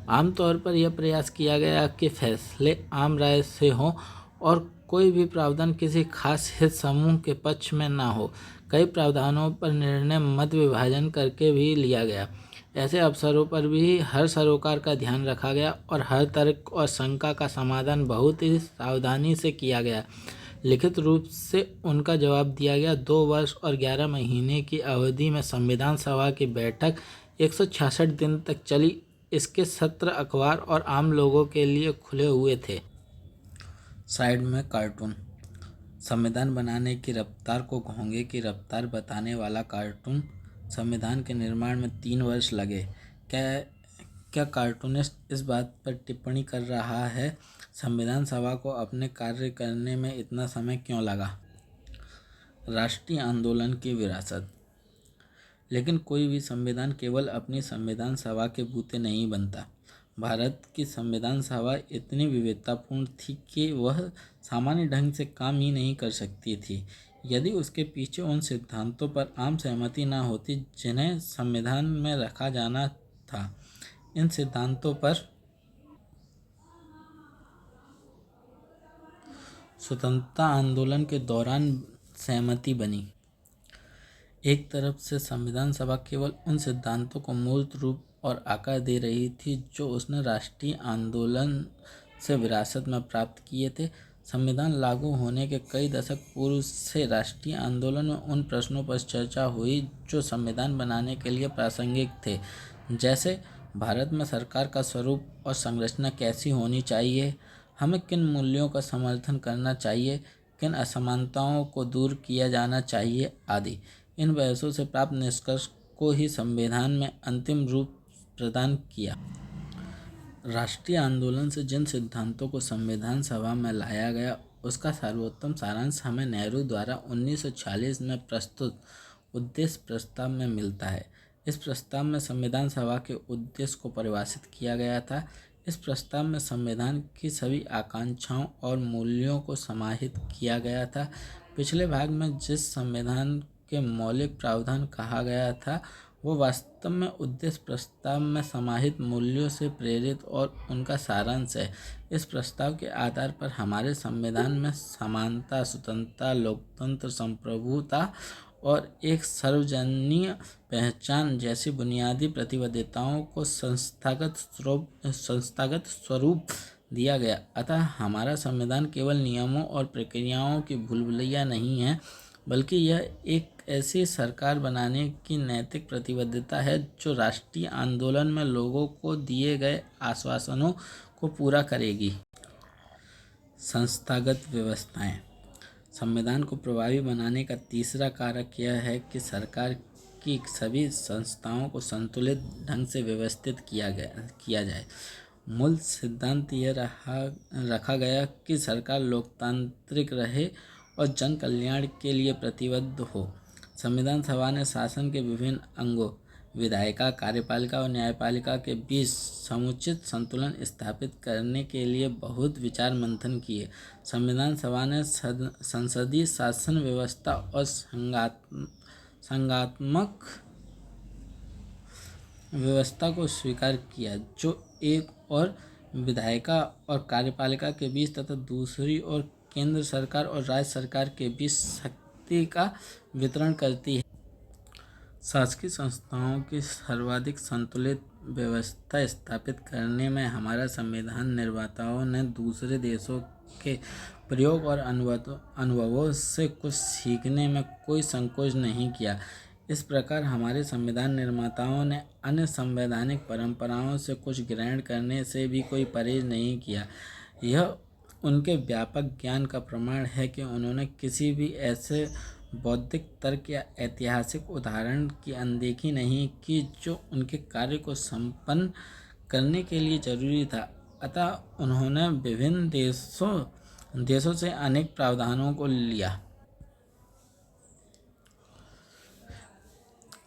आमतौर पर यह प्रयास किया गया कि फैसले आम राय से हों और कोई भी प्रावधान किसी खास हित समूह के पक्ष में न हो। कई प्रावधानों पर निर्णय मत विभाजन करके भी लिया गया। ऐसे अवसरों पर भी हर सरोकार का ध्यान रखा गया और हर तर्क और शंका का समाधान बहुत ही सावधानी से किया गया। लिखित रूप से उनका जवाब दिया गया। 2 वर्ष और 11 महीने की अवधि में संविधान सभा की बैठक 166 दिन तक चली। इसके सत्र अखबार और आम लोगों के लिए खुले हुए थे। साइड में कार्टून। संविधान बनाने की रफ्तार को घोंगे की रफ्तार बताने वाला कार्टून। संविधान के निर्माण में 3 वर्ष लगे। क्या कार्टूनिस्ट इस बात पर टिप्पणी कर रहा है, संविधान सभा को अपने कार्य करने में इतना समय क्यों लगा? राष्ट्रीय आंदोलन की विरासत। लेकिन कोई भी संविधान केवल अपनी संविधान सभा के बूते नहीं बनता। भारत की संविधान सभा इतनी विविधतापूर्ण थी कि वह सामान्य ढंग से काम ही नहीं कर सकती थी यदि उसके पीछे उन सिद्धांतों पर आम सहमति न होती जिन्हें संविधान में रखा जाना था। इन सिद्धांतों पर स्वतंत्रता आंदोलन के दौरान सहमति बनी। एक तरफ से संविधान सभा केवल उन सिद्धांतों को मूर्त रूप और आकार दे रही थी जो उसने राष्ट्रीय आंदोलन से विरासत में प्राप्त किए थे। संविधान लागू होने के कई दशक पूर्व से राष्ट्रीय आंदोलन में उन प्रश्नों पर चर्चा हुई जो संविधान बनाने के लिए प्रासंगिक थे, जैसे भारत में सरकार का स्वरूप और संरचना कैसी होनी चाहिए, हमें किन मूल्यों का समर्थन करना चाहिए, किन असमानताओं को दूर किया जाना चाहिए आदि। इन बहसों से प्राप्त निष्कर्ष को ही संविधान में अंतिम रूप प्रदान किया। राष्ट्रीय आंदोलन से जिन सिद्धांतों को संविधान सभा में लाया गया उसका सर्वोत्तम सारांश हमें नेहरू द्वारा 1946 में प्रस्तुत उद्देश्य प्रस्ताव में मिलता है। इस प्रस्ताव में संविधान सभा के उद्देश्य को परिभाषित किया गया था। इस प्रस्ताव में संविधान की सभी आकांक्षाओं और मूल्यों को समाहित किया गया था। पिछले भाग में जिस संविधान के मौलिक प्रावधान कहा गया था वो वास्तव में उद्देश्य प्रस्ताव में समाहित मूल्यों से प्रेरित और उनका सारांश है। इस प्रस्ताव के आधार पर हमारे संविधान में समानता, स्वतंत्रता, लोकतंत्र, संप्रभुता और एक सार्वजनीय पहचान जैसी बुनियादी प्रतिबद्धताओं को संस्थागत स्वरूप दिया गया। अतः हमारा संविधान केवल नियमों और प्रक्रियाओं की भूलभुलैया नहीं है, बल्कि यह एक ऐसी सरकार बनाने की नैतिक प्रतिबद्धता है जो राष्ट्रीय आंदोलन में लोगों को दिए गए आश्वासनों को पूरा करेगी। संस्थागत व्यवस्थाएं। संविधान को प्रभावी बनाने का तीसरा कारक यह है कि सरकार की सभी संस्थाओं को संतुलित ढंग से व्यवस्थित किया जाए। मूल सिद्धांत यह रखा गया कि सरकार लोकतांत्रिक रहे और जन कल्याण के लिए प्रतिबद्ध हो। संविधान सभा ने शासन के विभिन्न अंगों विधायिका, कार्यपालिका और न्यायपालिका के बीच समुचित संतुलन स्थापित करने के लिए बहुत विचार मंथन किए। संविधान सभा ने संसदीय शासन व्यवस्था और संघात्मक व्यवस्था को स्वीकार किया, जो एक और विधायिका और कार्यपालिका के बीच तथा दूसरी ओर केंद्र सरकार और राज्य सरकार के बीच शक्ति का वितरण करती है। शासकीय संस्थाओं की सर्वाधिक संतुलित व्यवस्था स्थापित करने में हमारा संविधान निर्माताओं ने दूसरे देशों के प्रयोग और अनुभवों से कुछ सीखने में कोई संकोच नहीं किया। इस प्रकार हमारे संविधान निर्माताओं ने अन्य संवैधानिक परंपराओं से कुछ ग्रहण करने से भी कोई परहेज नहीं किया। यह उनके व्यापक ज्ञान का प्रमाण है कि उन्होंने किसी भी ऐसे बौद्धिक तर्क या ऐतिहासिक उदाहरण की अनदेखी नहीं की जो उनके कार्य को संपन्न करने के लिए जरूरी था। अतः उन्होंने विभिन्न देशों से अनेक प्रावधानों को लिया,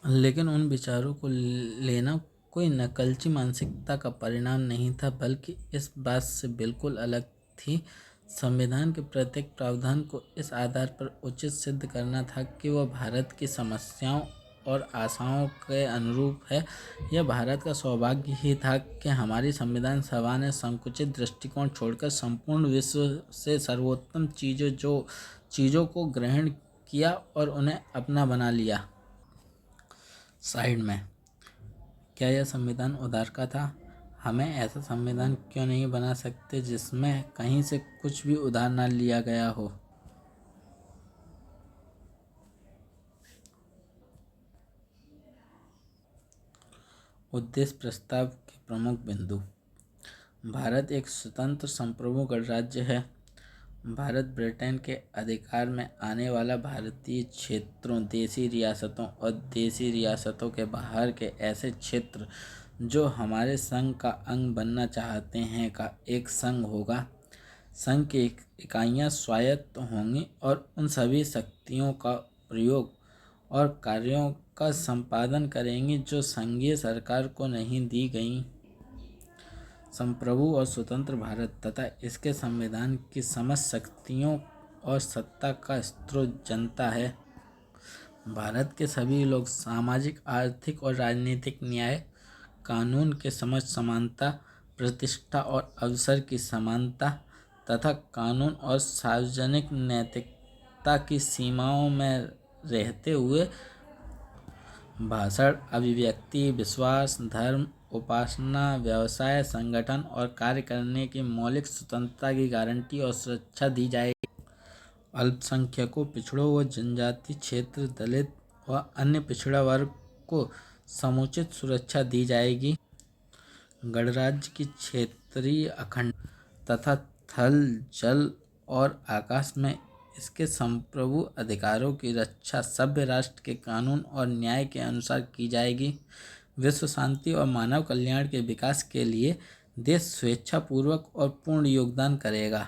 लेकिन उन विचारों को लेना कोई नकलची मानसिकता का परिणाम नहीं था, बल्कि इस बात से बिल्कुल अलग थी। संविधान के प्रत्येक प्रावधान को इस आधार पर उचित सिद्ध करना था कि वह भारत की समस्याओं और आशाओं के अनुरूप है। यह भारत का सौभाग्य ही था कि हमारी संविधान सभा ने संकुचित दृष्टिकोण छोड़कर संपूर्ण विश्व से सर्वोत्तम चीज़ों को ग्रहण किया और उन्हें अपना बना लिया। साइड में, क्या यह संविधान उदार का था? हमें ऐसा संविधान क्यों नहीं बना सकते जिसमें कहीं से कुछ भी उधार न लिया गया हो? उद्देश्य प्रस्ताव के प्रमुख बिंदु। भारत एक स्वतंत्र संप्रभु गणराज्य है। भारत ब्रिटेन के अधिकार में आने वाला भारतीय क्षेत्रों, देशी रियासतों और देशी रियासतों के बाहर के ऐसे क्षेत्र जो हमारे संघ का अंग बनना चाहते हैं का एक संघ होगा। संघ की इकाइयाँ स्वायत्त होंगी और उन सभी शक्तियों का प्रयोग और कार्यों का संपादन करेंगी जो संघीय सरकार को नहीं दी गई। संप्रभु और स्वतंत्र भारत तथा इसके संविधान की समस्त शक्तियों और सत्ता का स्रोत जनता है। भारत के सभी लोग सामाजिक, आर्थिक और राजनीतिक न्याय, कानून के समक्ष समानता, प्रतिष्ठा और अवसर की समानता तथा कानून और सार्वजनिक नैतिकता की सीमाओं में रहते हुए भाषण, अभिव्यक्ति, विश्वास, धर्म, उपासना, व्यवसाय, संगठन और कार्य करने की मौलिक स्वतंत्रता की गारंटी और सुरक्षा दी जाएगी। अल्पसंख्यकों, पिछड़ों व जनजाति क्षेत्र, दलित व अन्य पिछड़ा वर्ग को समुचित सुरक्षा दी जाएगी। गणराज्य की क्षेत्रीय अखंडता तथा थल, जल और आकाश में इसके संप्रभु अधिकारों की रक्षा सभ्य राष्ट्र के कानून और न्याय के अनुसार की जाएगी। विश्व शांति और मानव कल्याण के विकास के लिए देश स्वेच्छापूर्वक और पूर्ण योगदान करेगा।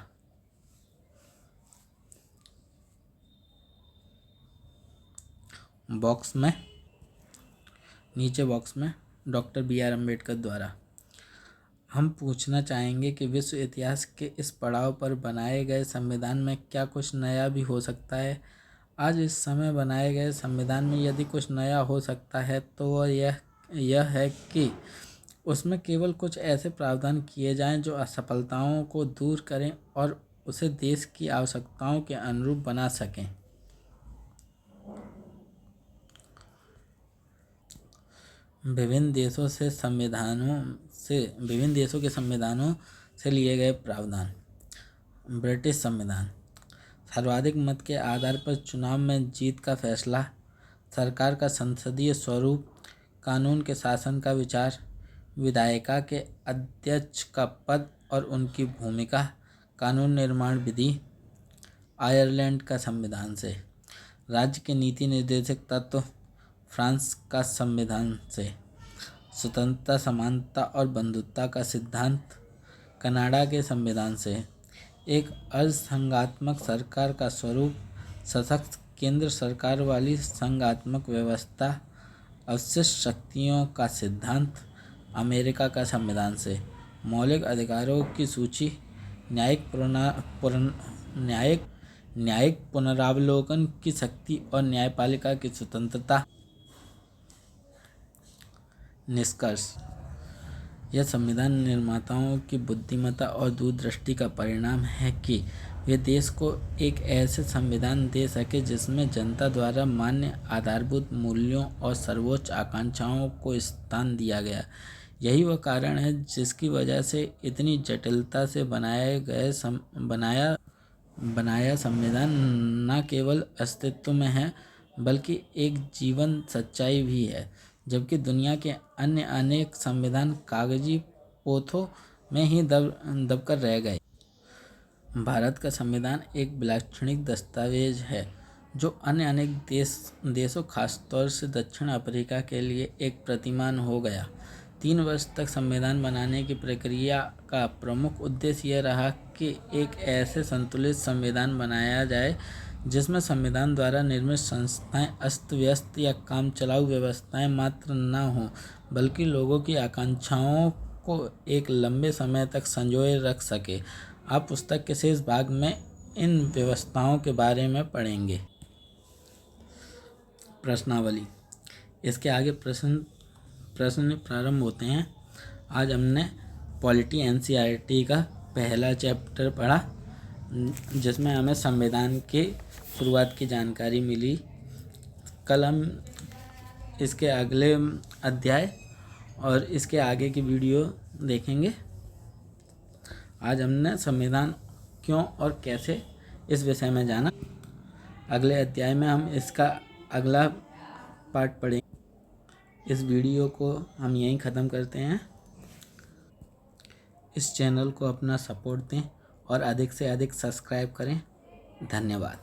नीचे बॉक्स में डॉक्टर बी.आर. अम्बेडकर द्वारा हम पूछना चाहेंगे कि विश्व इतिहास के इस पड़ाव पर बनाए गए संविधान में क्या कुछ नया भी हो सकता है? आज इस समय बनाए गए संविधान में यदि कुछ नया हो सकता है तो वह यह है कि उसमें केवल कुछ ऐसे प्रावधान किए जाएं जो असफलताओं को दूर करें और उसे देश की आवश्यकताओं के अनुरूप बना सकें। विभिन्न देशों के संविधानों से लिए गए प्रावधान। ब्रिटिश संविधान। सर्वाधिक मत के आधार पर चुनाव में जीत का फैसला, सरकार का संसदीय स्वरूप, कानून के शासन का विचार, विधायिका के अध्यक्ष का पद और उनकी भूमिका, कानून निर्माण विधि। आयरलैंड का संविधान से। राज्य के नीति निर्देशक तत्व। फ्रांस का संविधान से। स्वतंत्रता, समानता और बंधुत्व का सिद्धांत। कनाडा के संविधान से। एक अर्धसंघात्मक सरकार का स्वरूप, सशक्त केंद्र सरकार वाली संघात्मक व्यवस्था, अवशिष्ट शक्तियों का सिद्धांत, अमेरिका का संविधान से, मौलिक अधिकारों की सूची, न्यायिक पुनरावलोकन की शक्ति और न्यायपालिका की स्वतंत्रता। निष्कर्ष: यह संविधान निर्माताओं की बुद्धिमत्ता और दूरदृष्टि का परिणाम है कि वे देश को एक ऐसे संविधान दे सके जिसमें जनता द्वारा मान्य आधारभूत मूल्यों और सर्वोच्च आकांक्षाओं को स्थान दिया गया। यही वह कारण है जिसकी वजह से इतनी जटिलता से बनाया संविधान न केवल अस्तित्व में है बल्कि एक जीवंत सच्चाई भी है, जबकि दुनिया के अन्य अनेक संविधान कागजी पोथों में ही दबकर रह गए। भारत का संविधान एक विलक्षण दस्तावेज है जो अन्य अनेक देशों खासतौर से दक्षिण अफ्रीका के लिए एक प्रतिमान हो गया। 3 वर्ष तक संविधान बनाने की प्रक्रिया का प्रमुख उद्देश्य यह रहा कि एक ऐसे संतुलित संविधान बनाया जाए जिसमें संविधान द्वारा निर्मित संस्थाएं अस्त व्यस्त या कामचलाऊ व्यवस्थाएं मात्र न हों, बल्कि लोगों की आकांक्षाओं को एक लंबे समय तक संजोए रख सके। आप पुस्तक के शेष भाग में इन व्यवस्थाओं के बारे में पढ़ेंगे। प्रश्नावली: इसके आगे प्रश्न प्रारंभ होते हैं। आज हमने पॉलिटी एनसीईआरटी का पहला चैप्टर पढ़ा जिसमें हमें संविधान की शुरुआत की जानकारी मिली। कल हम इसके अगले अध्याय और इसके आगे की वीडियो देखेंगे। आज हमने संविधान क्यों और कैसे इस विषय में जाना। अगले अध्याय में हम इसका अगला पार्ट पढ़ेंगे। इस वीडियो को हम यहीं ख़त्म करते हैं। इस चैनल को अपना सपोर्ट दें और अधिक से अधिक सब्सक्राइब करें। धन्यवाद।